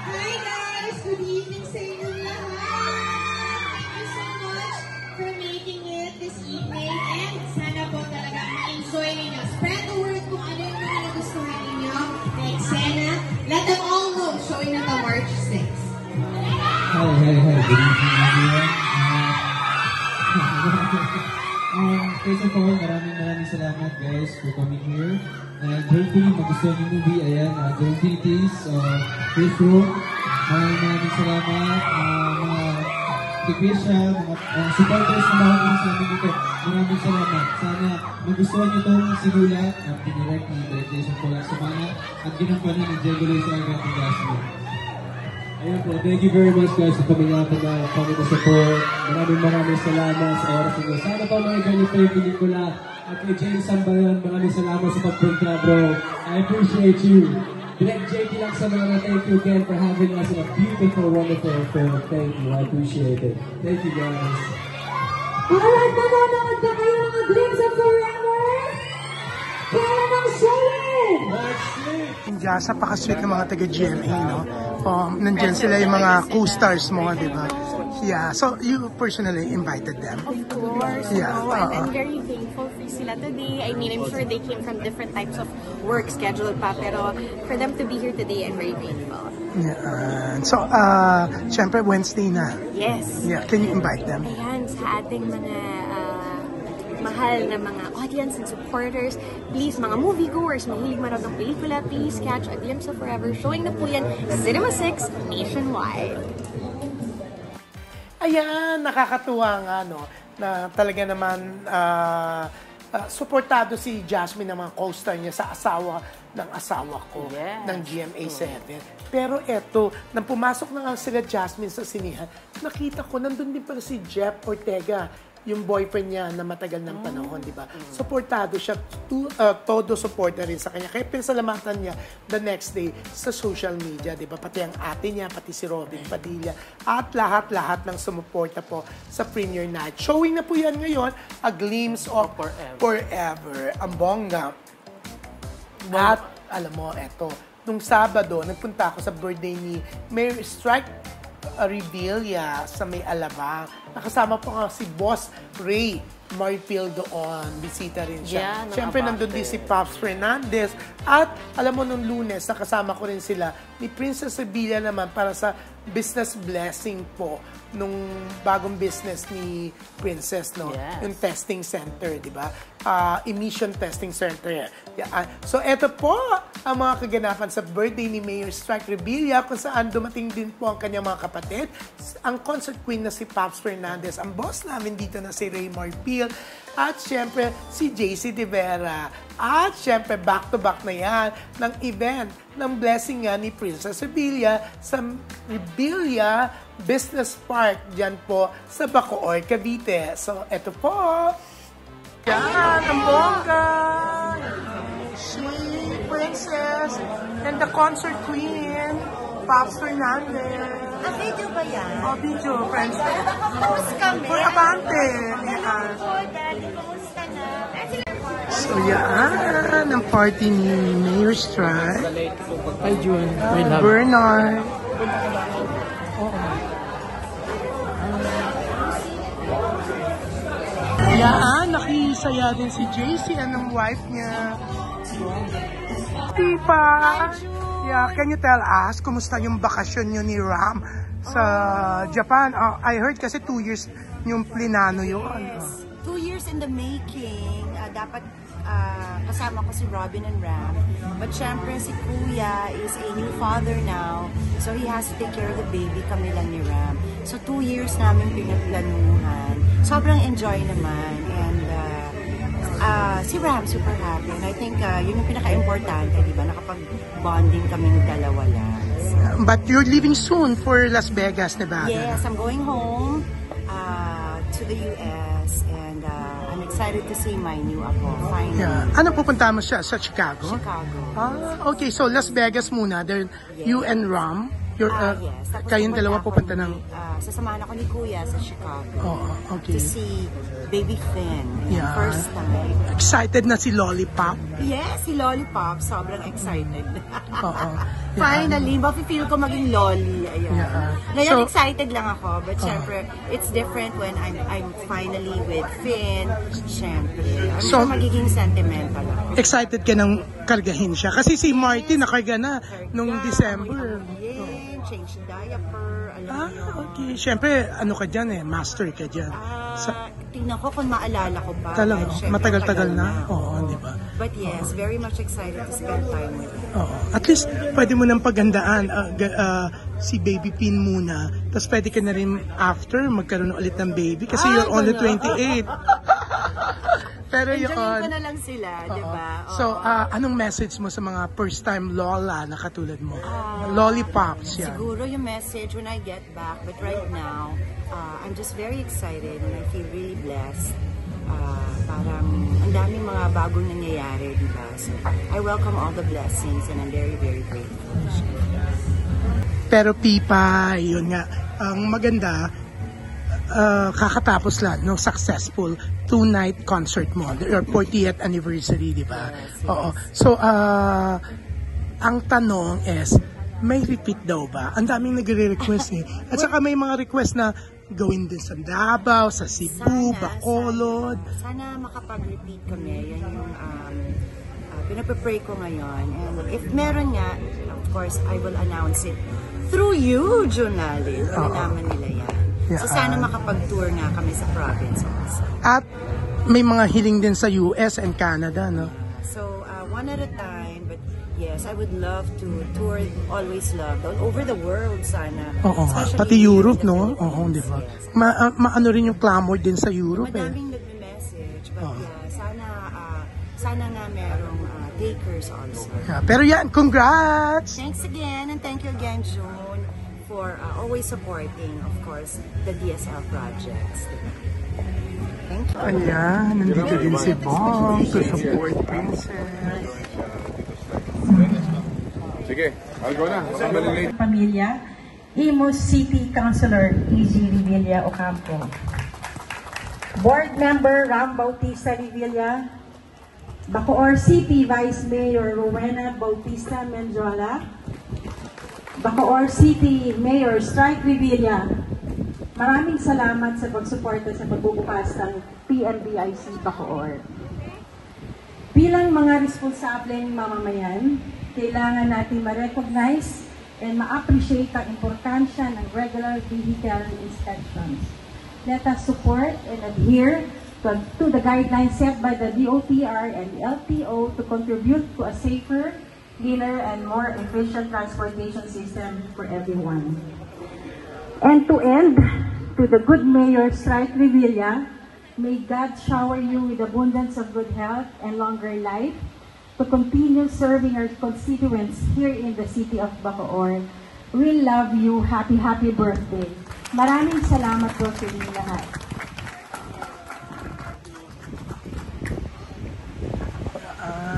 S13: Hi guys! Good evening sa inyo lahat! Thank you so much for making it this evening and sana po talaga ma-enjoy ninyo. Spread the word kung ano yung mga nagustuhan ninyo na eksena. Let them all know showing na the March 6.
S14: Hi. Good evening everyone. First of all, maraming salamat guys for coming here. And hopefully magustuhan yung movie. Ayan, The Infinities, First Room. Maraming salamat. Mga technician, mga supporters na mga sa amin dito. Maraming salamat. Sana magustuhan nyo itong sinulat na pinirect ni Director Paula Sumana at ginampanan ni Diego Loizaga at Jasmine. Ayun po, thank you very much guys sa pamilyapan na kami na support. Maraming salamat sa oras niyo. Sana po mga ganito yung pelikula. At kay James Sambayan, maraming salamat sa pagpunta bro. I appreciate you. Direct JP lang sa mga thank you again for having us in a beautiful, wonderful film. Thank you, I appreciate it. Thank you guys.
S12: Alright, manonood ba kayo mga Glimpse of Forever? Kaya ng showing!
S5: Diyan, napaka-sweet ng mga taga-GMA, no? Nandiyan sila yung mga co-stars mo, di ba? Yeah, so you personally invited them?
S15: Of course,
S5: yeah,
S15: and I'm very thankful for sila today. I mean, I'm sure they came from different types of work schedule pa, pero for them to be here today, I'm very grateful.
S5: Yeah, so, syempre Wednesday na.
S15: Yes.
S5: Yeah, can you invite them?
S15: Ayan, sa ating mga mahal na mga audience and supporters, please, mga moviegoers, mahilig manood ng pelikula, please catch A Glimpse of Forever. Showing na po yan Cinema 6 nationwide.
S2: Ayan, nakakatuwa nga, no? Na talaga naman suportado si Jasmine ng mga co-star niya sa ng asawa ko, ng GMA7. Pero eto, nang pumasok na nga sila Jasmine sa sinihan, nakita ko, nandun din pala si Jeff Ortega, yung boyfriend niya na matagal ng panahon, di ba? Suportado siya, todo support na rin sa kanya. Kaya pinasalamatan niya the next day sa social media, di ba? Pati ang ate niya, pati si Robin Padilla, at lahat-lahat ng sumuporta po sa premiere night. Showing na po yan ngayon, A Glimpse of Forever. Ang bongga. At, alam mo, eto, nung Sabado, nagpunta ako sa birthday ni Mayor Strike Revilla sa May Alabang. Nakasama po nga si Boss Ray Maripil doon. Bisita rin siya. Siyempre, nandun din si Pops Fernandez. At, alam mo, nung Lunes, nakasama ko rin sila ni Princess Revilla naman para sa business blessing po nung bagong business ni Princess, no? Yung testing center, di ba? Emission testing center. So, eto po ang mga kaganapan sa birthday ni Mayor Strike Revilla, kung saan dumating din po ang kanyang mga kapatid. Ang concert queen na si Pops Fernandez, ang boss namin dito na si Ray Maripil, at syempre si JC De Vera. At syempre back-to-back na yan ng event ng blessing nga ni Princess Revilla sa Revilla Business Park dyan po sa Bacoor, Cavite. So, eto po. Yan, ang bongga. Si Princess and the concert queen, Pops Fernandez.
S16: Ang video ba yan?
S2: Oh, video, friends.
S16: Nakaka-post kami.
S2: For Abante. Yan. So, yan ang party ni Mayor Strike.
S3: Hi, June.
S2: Bernard. Yan, nakisaya din si JC and ang wife niya. Tipa. Yeah, can you tell us kumusta yung bakasyon nyo ni Ram sa Japan? I heard kasi 2 years yung plinano yun.
S16: Yes, 2 years in the making. Dapat kasama ko si Robin and Ram. But syempre si Kuya is a new father now. So he has to take care of the baby. Kami lang ni Ram. So 2 years namin pinagplanuhan. Sobrang enjoy naman. And si Ram super happy. And I think yun yung pinaka-importante, di ba? Nakapag-bonding kaming dalawa lang. So,
S2: but you're leaving soon for Las Vegas, Nevada.
S16: Yes, I'm going home to the US. And I'm excited to see my new apo, finally.
S2: Yeah. Ano pupunta mo siya? Sa Chicago?
S16: Chicago.
S2: Okay, so Las Vegas muna. Then you and Ram,
S16: yes.
S2: kayong dalawa pupunta ng...
S16: sasamahan ako ni Kuya sa Chicago.
S2: Okay.
S16: To see Baby Finn.
S2: Yeah.
S16: First time.
S2: Excited na si Lollipop?
S16: Yes, si Lollipop. Sobrang excited.
S2: Yeah.
S16: Finally, mafe-feel ko maging Lolly. Ayan.
S2: Yeah.
S16: Ngayon,
S2: So,
S16: excited lang ako. But syempre, it's different when I'm finally with Finn. Syempre.
S2: So,
S16: magiging sentimental ako.
S2: excited ka nang kargahin siya? Kasi si Marty nakarga na nung December.
S16: Change diaper.
S2: Okay. Siyempre, ano ka dyan master ka dyan.
S16: Tingnan ko kung maalala ko pa.
S2: Talaga, matagal-tagal na. Oo, di ba?
S16: But yes, very much excited to spend time with him.
S2: At least, pwede mo nang paghandaan si Baby Pin muna. Tapos pwede ka na rin after magkaroon ulit ng baby kasi you're only 28. Pero
S16: enjoyin ko na lang sila, di ba?
S2: So, anong message mo sa mga first-time lola na katulad mo? Lollipops yan.
S16: Siguro yung message when I get back, but right now, I'm just very excited and I feel really blessed. Parang ang daming mga bagong nangyayari, di ba? So, I welcome all the blessings and I'm very, very grateful.
S2: Pero Pipa, yun nga, ang maganda, kakatapos lang ng successful 2-night concert mo, your 40th anniversary, di ba? Oo. So, ang tanong is, may repeat daw ba? Ang daming nagre-request eh. At saka may mga request na gawin din sa Davao, sa Cebu, Bacolod.
S16: Sana makapag-repeat kami. Yan yung pinapapray ko ngayon. And if meron nga, of course, I will announce it through you, Jonali. Naman nila yan. So sana makapag-tour nga kami sa province also.
S2: At may mga hiling din sa US and Canada, no?
S16: So, one at a time, but yes, I would love to tour, always love, all over the world sana.
S2: Oo, pati Europe, no? Oo, di ba? Maano rin yung clamor din sa Europe,
S16: Madaming nagme-message, but sana nga merong takers also.
S2: Pero yan, congrats!
S16: Thanks again, and thank you again, June, for always supporting, of course, the DSL projects. Thank you.
S2: Ayan, nandito din si Bong to support Princess.
S17: Sige, I'll go na.
S18: Pamilya, Imus City Councilor E.G. Revilla Ocampo. Board Member Ram Bautista Revilla. Bacoor City Vice Mayor Rowena Bautista Menjola. Bacoor City Mayor Strike Revilla. Maraming salamat sa pagsuporta sa pagbubukas ng PMBIC Bacoor. Bilang mga responsableng mamamayan, kailangan natin ma-recognize and ma-appreciate ang importansya ng regular vehicle inspections. Let us support and adhere to the guidelines set by the DOTR and LTO to contribute to a safer, cleaner, and more efficient transportation system for everyone. And to end, to the good Mayor Strike Revilla, may God shower you with abundance of good health and longer life to continue serving our constituents here in the city of Bacoor. We love you. Happy, happy birthday. Maraming salamat po sa inyo lahat.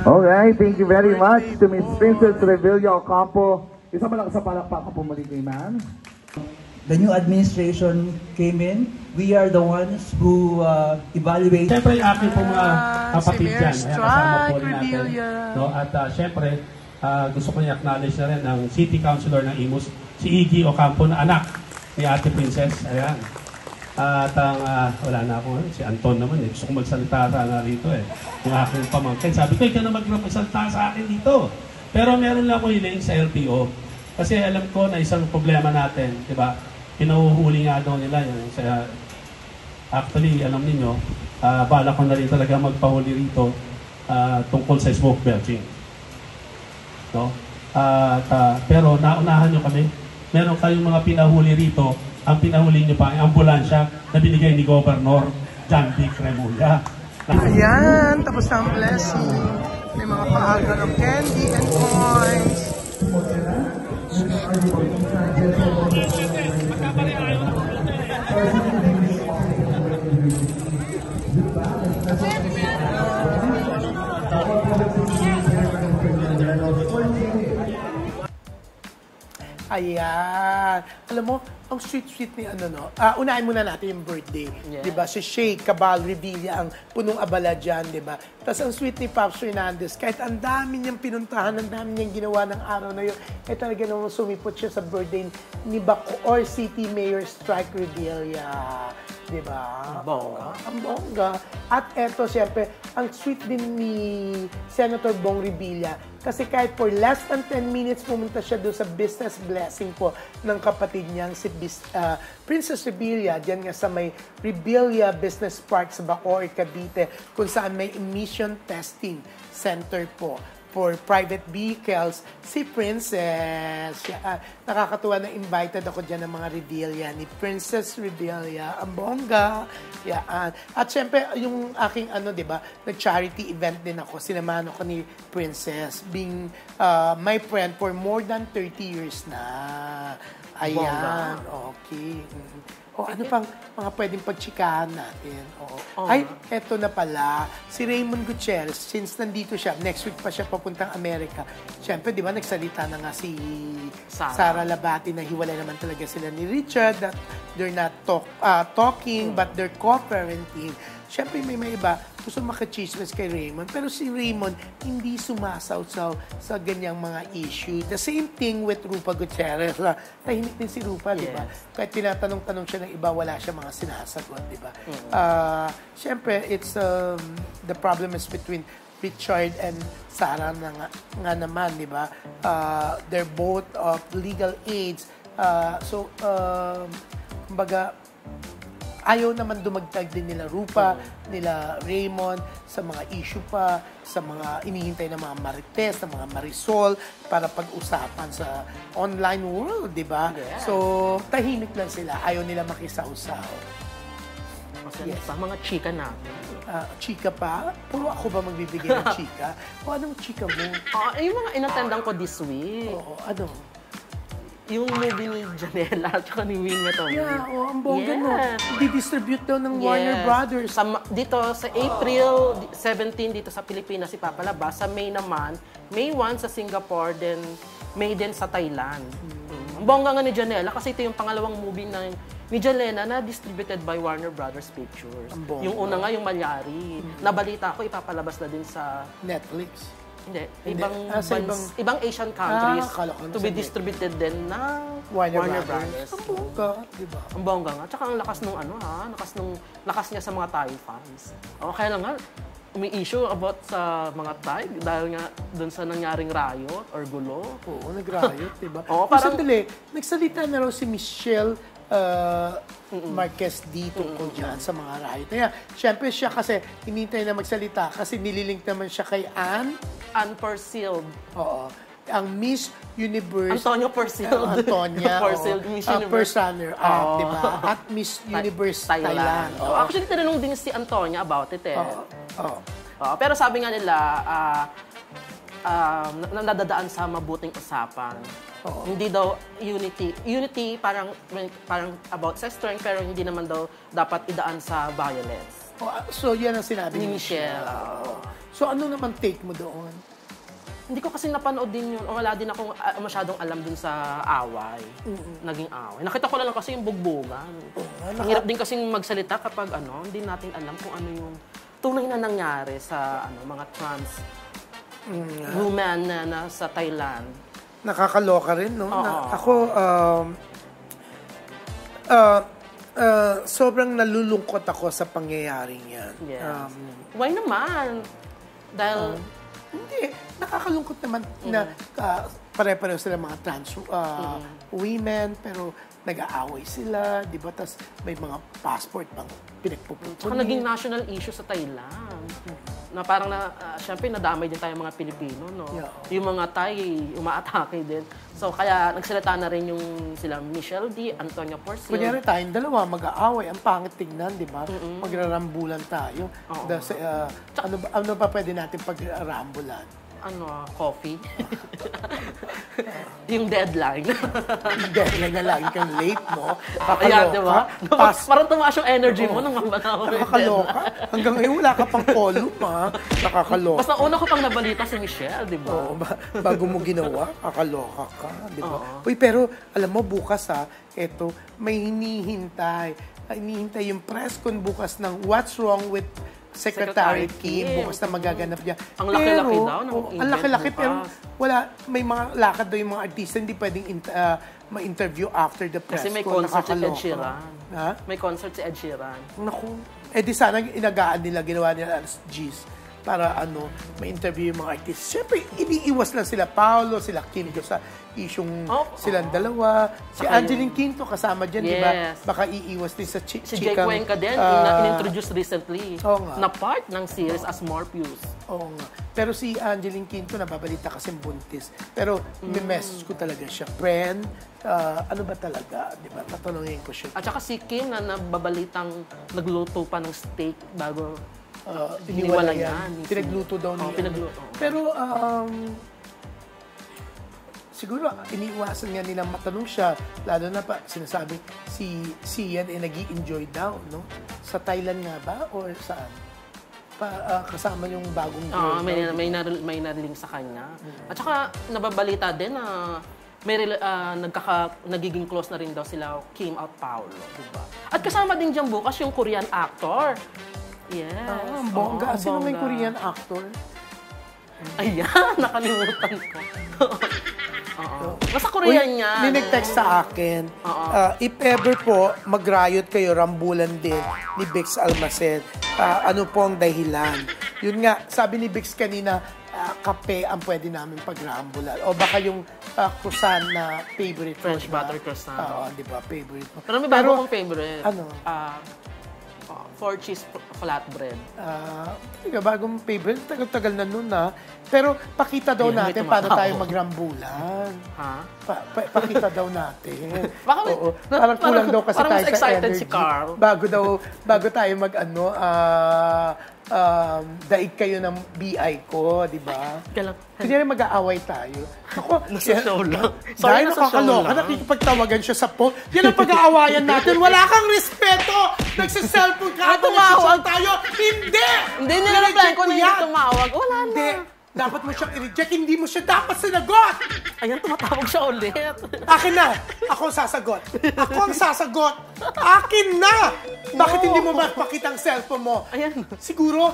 S19: Alright, thank you very much to Miss Princess Revilla Ocampo. Isa pa lang sa palakpakan po muli kay ma'am.
S20: The new administration came in. We are the ones who evaluate.
S21: Siyempre, yung aking pong mga kapatid dyan. Kasama po rin natin. No? At siyempre, gusto ko i-acknowledge na rin ang City Councilor ng Imus, si Iggy Ocampo na anak ni Ate Princess. Ayan. At wala na ako, si Anton naman eh. Gusto ko magsalita sana rito eh. Yung aking pamangkin. Sabi ko, ikaw na magsalita sa akin dito. Pero meron lang ako hiling sa LTO. Kasi alam ko na isang problema natin, di ba? Pinuhuli nga daw nila yung actually, alam niyo, bala ko na rin talaga magpahuli rito tungkol sa smoke belching. No? Pero naunahan nyo kami. Meron kayong mga pinahuli rito. Ang pinahuli nyo pa ay ambulansya na binigay ni Governor John D. Cremulya.
S2: Ayan, tapos na ang blessing. May mga pahaga ng candy and coins. Ayan. Alam mo, ang sweet-sweet ni unahin muna natin yung birthday.
S3: Yeah.
S2: Diba? Si Shay Cabal Revilla ang punong abala dyan, diba? Tapos ang sweet ni Pops Fernandez, kahit ang dami niyang pinuntahan, ang dami niyang ginawa ng araw na yun, talaga namang sumipot siya sa birthday ni Bacoor City Mayor Strike Revilla. Diba?
S3: Bongga.
S2: Ang bongga. At eto, siyempre, ang sweet din ni Senator Bong Revilla. Kasi kahit for less than 10 minutes, pumunta siya doon sa business blessing po ng kapatid niyang si Princess Revilla, diyan nga sa may Revilla Business Park sa Bacoor, Cavite, kung saan may emission testing center po. for private vehicles, si Princess. Nakakatuwa na invited ako dyan ng mga Revilla ni Princess Revilla, ang bongga. Yan. At syempre, yung aking nag-charity event din ako. Sinamahan ako ni Princess, being my friend for more than 30 years na. Ayan, okay. Ano pang mga pwedeng pagtsikahan natin? Ay, eto na pala. Si Raymond Gutierrez, since nandito siya, next week pa siya papuntang Amerika. Siyempre, di ba, nagsalita na nga si Sara Labati na hiwalay naman talaga sila ni Richard, that they're not talking, but they're co-parenting. Siyempre, may iba gusto makachismis kay Raymond, pero si Raymond hindi sumasaw-saw sa ganyang mga issue. The same thing with Rupa Gutierrez. Tahimik din si Rupa, di ba? Kahit tinatanong-tanong siya ng iba, wala siya mga sinasagot, di ba? Siyempre, it's the problem is between Richard and Sarah nga naman, di ba? They're both of legal age. Kumbaga, ayaw naman dumagdag din nila Rupa, nila Raymond, sa mga issue pa, sa mga inihintay ng mga Marites, ng mga Marisol, para pag-usapan sa online world, di ba? Yeah. So, tahimik lang sila. Ayaw nila makisaw-saw.
S3: Yes. Pa, mga chika natin.
S2: Chika pa? Puro ako ba magbibigay ng chika? O anong chika mo?
S3: Yung mga inattendan ko this week.
S2: Oo, ano?
S3: Yung movie ni Janela at saka ni Wing Maton.
S2: Yeah, ang bongga no. Di-distribute daw ng Warner Brothers.
S3: Dito sa April 17 dito sa Pilipinas si papalabas. Sa May naman, May 1 sa Singapore, then May din sa Thailand. Ang bongga nga ni Janela kasi ito yung pangalawang movie ni Janela na distributed by Warner Brothers Pictures. Yung una nga, yung Malyari. Nabalita ko, ipapalabas na din sa
S2: Netflix.
S3: Hindi. Ibang Asian countries to be distributed din na Warner Brothers.
S2: Ang bongga, di ba?
S3: Ang bongga nga. Tsaka ang lakas nung lakas niya sa mga Thai fans. Kaya lang nga, umi-issue about sa mga Thai dahil nga dun sa nangyaring riot or gulo.
S2: Oo, nag-riot, di ba? Parang nagsalita na raw si Michelle Marquez dito tungkol dyan sa mga riot. Kaya, syempre siya kasi hinintay na magsalita kasi nililink naman siya kay Anne
S3: Purcell.
S2: Oo. Ang Miss Universe.
S3: Antonia Purcell.
S2: Antonia.
S3: Purcell, Miss Universe.
S2: First runner-up, di ba? At Miss Universe Thailand.
S3: Actually, tinanong din si Antonia about it pero sabi nga nila, nadadaan sa mabuting usapan. Hindi daw unity parang about sex strength, pero hindi naman daw dapat idaan sa violence.
S2: So yan ang sinabi
S3: ni Michelle.
S2: So ano naman take mo doon?
S3: Hindi ko kasi napanood din yun. Wala din akong masyadong alam dun sa away. Naging away. Nakita ko lang kasi yung bugbugan. Ang hirap din kasing magsalita kapag hindi natin alam kung ano yung tunay na nangyari sa mga trans women na sa Thailand.
S2: Nakakaloka rin, no? Ako, sobrang nalulungkot ako sa pangyayaring yan.
S3: Yes. Why naman? Dahil...
S2: hindi. Nakakalungkot naman na pare-pareho sila mga trans women, pero nag-aaway sila, di ba? Tapos may mga passport bang pinagpupunin.
S3: Saka naging national issue sa Thailand. Na parang syempre nadamay din tayo mga Pilipino, no? Yeah. Yung mga Thai, umaatake din. So kaya nagsalita na rin yung sila Michelle D, Antonia Purcell.
S2: Kunyari tayong dalawa, mag-aaway. Ang pangit tignan, di ba? Magrarambulan tayo. Ano pa pwede natin pagrambulan?
S3: Coffee. Yung deadline.
S2: Yung deadline na lagi kang late, no?
S3: Ayan, di ba? Parang tumaas yung energy mo nung mamanakaw.
S2: Nakakaloka. Hanggang ngayon wala ka pang column, ha? Nakakaloka.
S3: Basta una ko pang nabalita si Michelle, di ba?
S2: Oo, bago mo ginawa, kakaloka ka, di ba? Uy, pero alam mo, bukas eto, may hinihintay yung press con bukas ng What's Wrong with Secretary Kim, bukas na magaganap niya.
S3: Ang laki-laki daw ng event.
S2: Ang laki-laki, pero may mga lakad daw yung mga artista, hindi pwedeng ma-interview after the press.
S3: Kasi may concert si Ed Sheeran. May concert si Ed Sheeran.
S2: Naku. Di sana inagaan nila, ginawa nila as G's para ma-interview yung mga artist. Siyempre, iniiwas lang sila Paolo, sila Kim sa isyong silang dalawa. Si Angeline Quinto kasama dyan, di ba? Baka iiwas din sa chikang...
S3: Si Jay Cuenca din, in-introduce recently na part ng series as Morpheus.
S2: Oo nga. Pero si Angeline Quinto, nababalita kasi buntis. Pero may message ko talaga siya. Friend, ano ba talaga? Di ba? Tatanungin ko siya.
S3: At saka si Kim na nababalitang nagluto pa ng steak bago iniwala yan.
S2: Pinagluto daw niya.
S3: Pinagluto.
S2: Pero, siguro, iniiwasan nga nilang matanong siya. Lalo na pa, sinasabi, si Ian ay nag-i-enjoy daw, no? Sa Thailand nga ba? Or saan? Kasama yung bagong girl.
S3: May nariling sa kanya. At saka, nababalita din na nagiging close na rin daw sila Kim at Paolo. Diba? At kasama din dyan bukas yung Korean actor. Yes.
S2: Ang bongga. Sino may Korean actor?
S3: Ayan, nakalimutan ko. Basta Korean niya.
S2: May nag-text sa akin. If ever po, mag-riot kayo, rambulan din ni Bix Almacen. Ano po ang dahilan? Yun nga, sabi ni Bix kanina, kape ang pwede namin pag-rambulan. O baka yung croissant na favorite mo.
S3: French butter croissant.
S2: Oo, di ba? Favorite mo.
S3: Pero may bago kong favorite.
S2: Ano?
S3: 4 cheese flatbread.
S2: Bagong favorite. Tagal-tagal na nun, Pero pakita daw natin paano tayo magrambulan.
S3: Ha?
S2: Pakita daw natin.
S3: Oo.
S2: Parang kulang daw kasi tayo sa energy.
S3: Si Carl.
S2: Bago tayo daig kayo ng BI ko, di ba? Hindi rin mag-aaway tayo. Ako,
S3: nasa-show lang.
S2: Dahil nakakaloka, nakikipagtawagan siya sa phone. Yan ang pag-aawayan natin. Wala kang respeto! Nagsa-cellphone ka, tumawag tayo. Hindi!
S3: Hindi nila-reply ko na hindi tumawag. Wala na.
S2: Hindi. Dapat mo siyang i-reject, hindi mo siya dapat sinagot!
S3: Ayan, tumatawag siya ulit.
S2: Akin na! Ako ang sasagot. Ako ang sasagot! Akin na! Bakit hindi mo mapakita ang cellphone mo?
S3: Ayan.
S2: Siguro,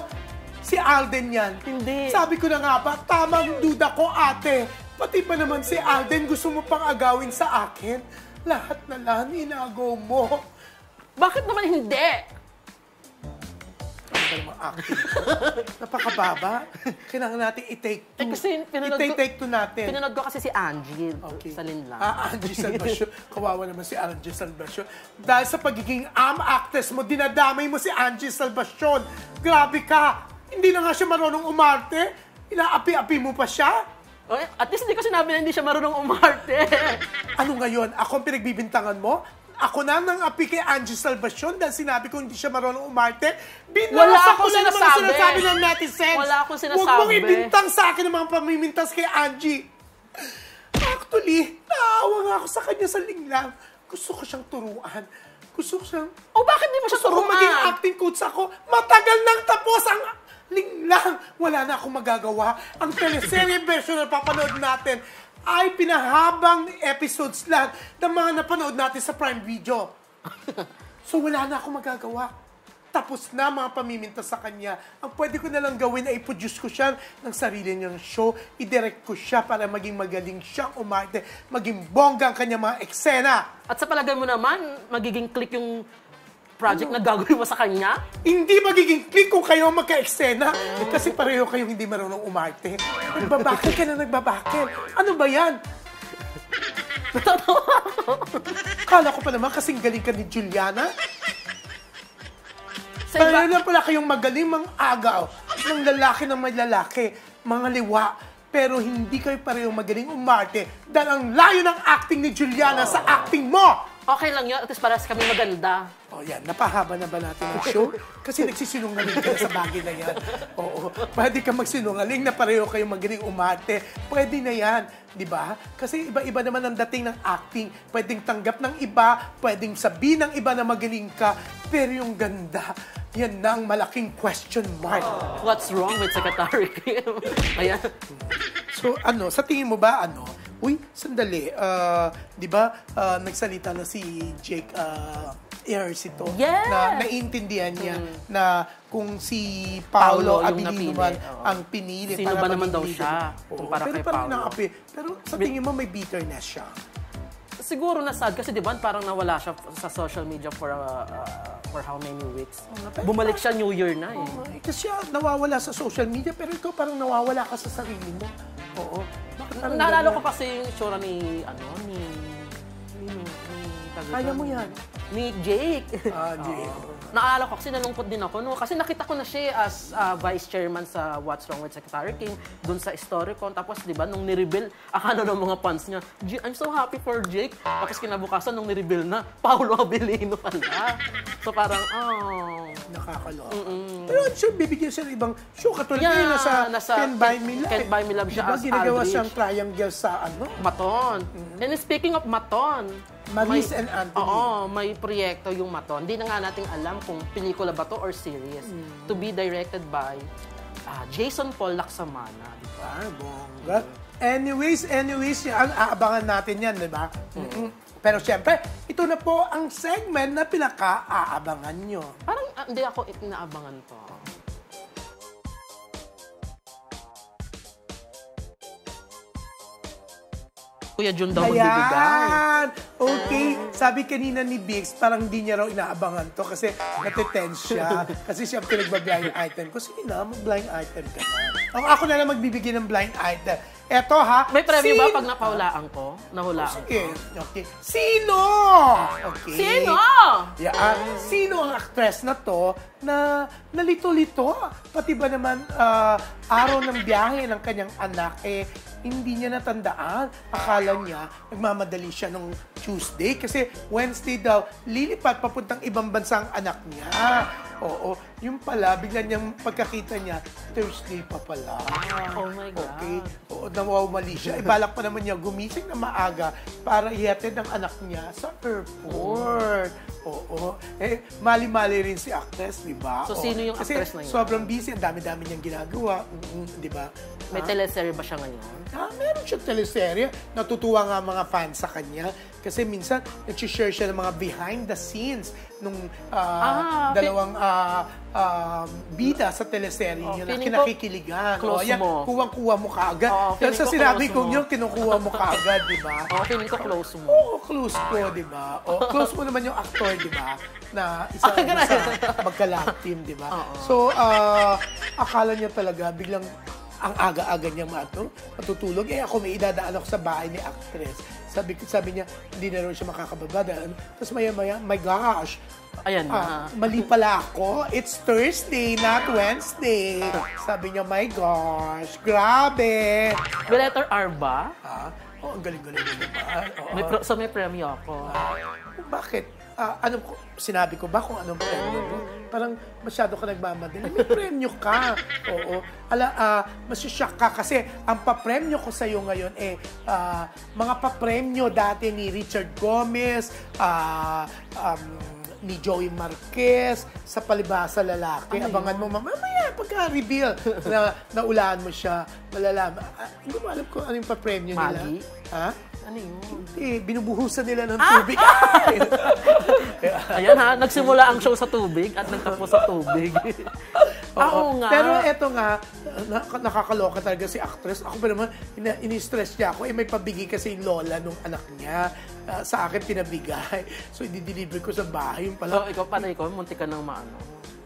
S2: si Alden yan.
S3: Hindi.
S2: Sabi ko na nga ba, tamang duda ko, ate. Pati ba naman si Alden gusto mo pang agawin sa akin? Lahat na lang inagaw mo.
S3: Bakit naman hindi?
S2: Napakababa. Kailangan natin i-take two.
S3: Kasi
S2: i-take two natin.
S3: Pinanood ko kasi si Angie.
S2: Okay.
S3: Sa Linlang.
S2: Angie Salvacion. Kawawa naman si Angie Salvacion. Dahil sa pagiging actress mo, dinadamay mo si Angie Salvacion. Grabe ka. Hindi na nga siya marunong umarte. Inaapi-api mo pa siya.
S3: At least hindi ko sinabi na hindi siya marunong umarte.
S2: Ano ngayon? Ako ang pinagbibintangan mo? Ako na nang api kay Angie Salvacion dahil sinabi ko hindi siya marunong umarte.
S3: Wala akong
S2: sinasabi ng netizens.
S3: Wala akong sinasabi.
S2: Huwag mong ibintang sa akin ang mga pamimintas kay Angie. Actually, naawa nga ako sa kanya sa Linlang. Gusto ko siyang turuan. Gusto ko siyang...
S3: bakit di mo siya turuan?
S2: Gusto ko maging acting coach ako. Matagal nang tapos ang Linlang. Wala na akong magagawa. Ang teleserye version na papanood natin ay pinahabang episodes lang ng mga napanood natin sa Prime Video. So wala na akong magagawa. Tapos na mga pamimintas sa kanya. Ang pwede ko na lang gawin ay i-produce ko siya ng sarili niyang show, i-direct ko siya para maging magaling siyang umarte, maging bongga ang kanyang mga eksena.
S3: At sa palagay mo naman, magiging click yung project na gagawin mo sa kanya?
S2: Hindi magiging click kung kayo magka-eksena. Kasi pareho kayong hindi marunong umarte. Nagbabakil ka na nagbabakil. Ano ba yan? Kala ko pa naman kasing galing ka ni Juliana. Pareho lang pala kayong magaling mga agaw. Ng lalaki ng may lalaki. Mga liwa. Pero hindi kayo pareho magaling umarte. Dahil ang layo ng acting ni Juliana sa acting mo.
S3: Okay lang yun. At least parehas kami maganda.
S2: Yan. Napahaba na ba natin ang show? Kasi nagsisinungaling ka sa bagay na yan. Oo. Pwede ka magsinungaling na pareho kayo magaling umarte. Pwede na yan. Di ba? Kasi iba-iba naman ang dating ng acting. Pwedeng tanggap ng iba. Pwedeng sabihin ng iba na magaling ka. Pero yung ganda, yan na ang malaking question mark.
S3: What's wrong with Secretary Kim? Ayan.
S2: So, sa tingin mo ba, uy, sandali, di ba, nagsalita na si Jake Ejercito na naiintindihan niya na kung si Paolo Abilino man ang pinili
S3: sino
S2: para
S3: ba naman daw
S2: leader.
S3: siya para kay Paolo.
S2: Pero sa tingin mo may bitterness siya?
S3: Siguro na sad kasi di ba parang nawala siya sa social media for how many weeks. Bumalik siya New Year na eh.
S2: Kasi siya nawawala sa social media pero ikaw parang nawawala ka sa sarili mo. Oo.
S3: Naalala ko kasi yung itsura ni
S2: kaya mo yan.
S3: Ni Jake.
S2: Jake.
S3: naalala ko kasi nalungkot din ako, no? Kasi nakita ko na siya as vice chairman sa What's Wrong with Secretary Kim, dun sa Storycon. Tapos, di ba, nung nireveal, akala ng mga fans niya, I'm so happy for Jake. Tapos kinabukasan, nung nireveal na, Paolo Abilino pala. So parang,
S2: nakakaloka. Pero sure, bibigyan siya ng ibang show. Katulad ngayon, nasa Can't Buy Me Love.
S3: Can't Buy Me Love siya as
S2: ginagawa
S3: Aldrich.
S2: siyang triangle sa
S3: Maton. And speaking of Maton,
S2: Maris and Anthony.
S3: Oo, may proyekto yung Maton. Hindi na nga natin alam kung pelikula ba to or series. To be directed by Jason Paul Laksamana. Diba?
S2: Bongga. Anyways, aabangan natin yan, di ba? Pero syempre, ito na po ang segment na pinaka-aabangan nyo.
S3: Parang hindi ako inaabangan to. Kuya Jun daw magbibigay.
S2: Okay. Sabi kanina ni Biggs, parang di niya raw inaabangan to kasi natitense siya. Kasi siya pinagba-blind item ko. Sige na, mag-blind item ka na. Ako na lang magbibigay ng blind item. Eto ha.
S3: May premyo ba pag napahulaan ko? Nahulaan
S2: sige.
S3: ko?
S2: Okay. Sino? Okay.
S3: Sino?
S2: Yeah. Sino ang actress na to na nalito-lito? Pati ba naman araw ng biyahe ng kanyang anak hindi niya natandaan. Akala niya, nagmamadali siya nung Tuesday kasi Wednesday daw, lilipat papuntang ibang bansa ang anak niya. Oo. Yung pala, bigla niyang pagkakita niya, Thursday pa pala.
S3: Oh my God.
S2: Okay. Oo, nawawali siya. Ibalak pa naman niya gumising na maaga para ihatid ang anak niya sa airport. Oo. Mali-mali rin si actress, di ba?
S3: So, sino yung actress na yun?
S2: Kasi sobrang busy, ang dami-dami niyang ginagawa. Di ba?
S3: May teleserye ba siya ngayon?
S2: Meron siyang teleserye. Natutuwa nga mga fans sa kanya. Kasi minsan, nag-share siya ng mga behind the scenes nung dalawang bida sa teleserye niya na kinakikiligan.
S3: Close mo.
S2: Kuwang-kuwa mo kaagad. Yan sa sinabi kong yun, kinukuha mo kaagad, di ba?
S3: Feeling ko close mo.
S2: Oo, close ko, di ba? Close mo naman yung actor, di ba? Na isa magka-love team, di ba? So, akala niya talaga, biglang ang aga-aga niya matutulog. Ako may idadaan ako sa bahay ni actress. Sabi niya, hindi na rin siya makakababa. Tapos maya-maya, my gosh,
S3: ayan na.
S2: Mali pala ako. It's Thursday, not Wednesday. Sabi niya, my gosh, grabe.
S3: May letter R ba?
S2: Ang galing-galing ba?
S3: So may premyo ako.
S2: Bakit? Sinabi ko ba kung anong premyo mo? Parang masyado ka nagmamadali. May premyo ka. Oo. Masusyak ka kasi ang papremyo ko sa'yo ngayon mga papremyo dati ni Richard Gomez, ni Joey Marquez, sa Palibhasa Lalaki. Abangan mo mamaya pagka-reveal na naulaan mo siya. Malalaman. Hindi mo alam kung ano yung papremyo nila.
S3: Maggie?
S2: Ha?
S3: Ano yun?
S2: Binubuhusan nila ng tubig.
S3: Ayan ha, nagsimula ang show sa tubig at nagtapos sa tubig. Oo nga.
S2: Pero eto nga, nakakaloka talaga si actress. Ako ba naman, ini-stress niya ako. May pabigay kasi yung lola nung anak niya. Sa akin pinabigay. So, i-deliver ko sa bahay.
S3: So, ikaw, munti ka nang maano?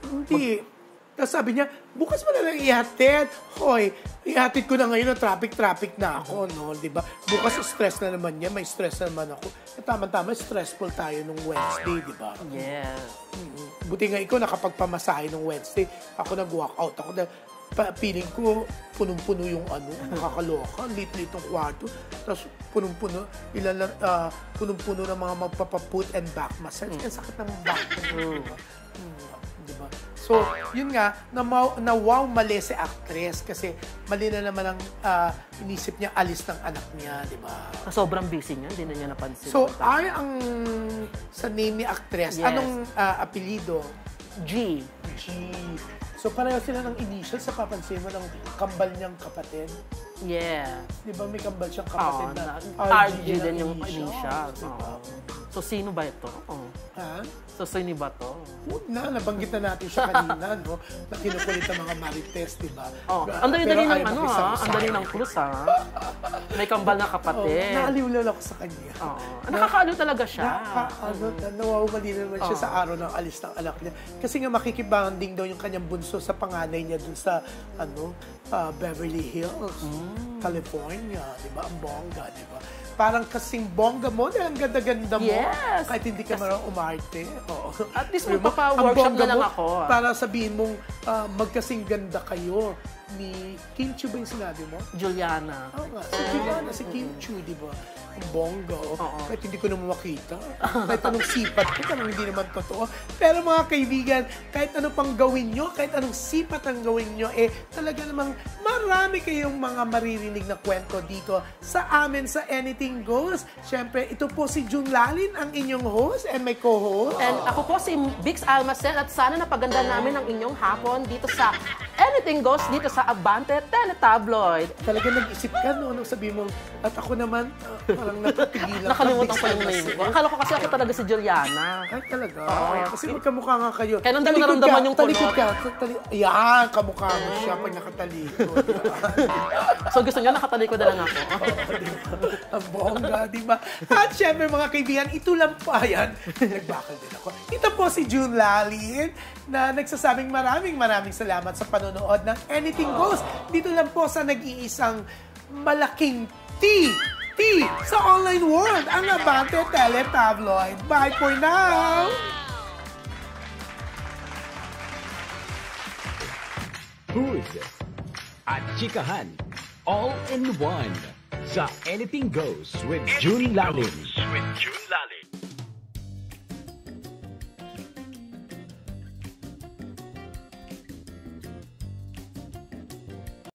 S2: Hindi. Tapos sabi niya, bukas mo na lang ihatid. Hoy, ihatid ko na ngayon, traffic na ako, no? Diba? Bukas stress na naman niya, may stress na naman ako. Tama-tama, stressful tayo nung Wednesday, diba?
S3: Yes.
S2: Buti nga ikaw nakapagpamasahe nung Wednesday. Ako nag-walk out. Ako feeling ko, punong-puno yung nakakaloka. Lit-lit yung kwarto. Tapos punong-puno, punong-puno ng mga magpapaput and back massage. Ang sakit ng back. Diba? So, yun nga, na-wow mali si actress kasi mali na naman ang inisip niya alis ng anak niya, di ba?
S3: Sobrang busy niya, hindi na niya napansin.
S2: So, ang sa name ni actress, anong apelido?
S3: G.
S2: So, pareho sila ng initial sa papansin mo ng kambal niyang kapatid?
S3: Yes.
S2: Di ba may kambal siyang kapatid na
S3: RG din yung initial. So, sino ba ito?
S2: Ha?
S3: So, sino ba to?
S2: Nabanggit na natin siya kanina, no? Na kinukulit ang mga marites, di ba?
S3: Ang dali-dali ng ang dali ng krus, ha? May kambal na kapatid.
S2: Naaliw lang ako sa kanya.
S3: Nakakaano talaga siya.
S2: Nawawali naman siya sa araw ng alis ng anak niya. Kasi nga makikibanding daw yung kanyang bunso sa panganay niya dun sa, Beverly Hills, California, di ba? Ang bongga, di ba? parang kasing bongga mo dahil ang ganda-ganda mo.
S3: Yes.
S2: Kahit hindi ka marang umarte. Oo.
S3: At least magpapa-workshop na lang ako.
S2: Para sabihin mong magkasing ganda kayo ni Kim Chiu ba yung sinabi mo?
S3: Juliana.
S2: Oo nga, si Juliana, si Kim Chiu, di ba? Ang bongga, kahit hindi ko naman makita. Kahit anong sipat ko, parang hindi naman totoo. Pero mga kaibigan, kahit ano pang gawin nyo, kahit anong sipat ang gawin nyo, talaga namang marami kayong mga maririnig na kwento dito sa amin sa Anything Goes. Siyempre, ito po si June Lalin, ang inyong host and my co-host.
S3: And ako po si Bix Almacen at sana napaganda namin ang inyong hapon dito sa Anything Goes, dito sa Abante Teletabloid.
S2: Talaga nag-isip ka, no? Nung sabi mo, at ako naman, parang napatigilan.
S3: Nakalimutan ko yung name ko. Akala ko kasi ako talaga si Juliana.
S2: Ay, talaga? Kasi magkamukha nga kayo.
S3: Kaya nandun naramdaman yung
S2: talikod ka. Ayan, kamukha mo siya pag nakatalikod.
S3: So gusto niyo nakatalikod na lang ako?
S2: Ang bongga, di ba? At syempre mga kaibigan, ito lang po, ayan, nagbakal din ako. Ito po si June Lalin na nagsasabing maraming salamat sa panonood ng Anything Goes. Dito lang po sa nag-iisang malaking T sa online world, ang Abante Teletabloid. Bye for now!
S1: Hood at chikahan, all in one sa Anything Goes with June Lalin.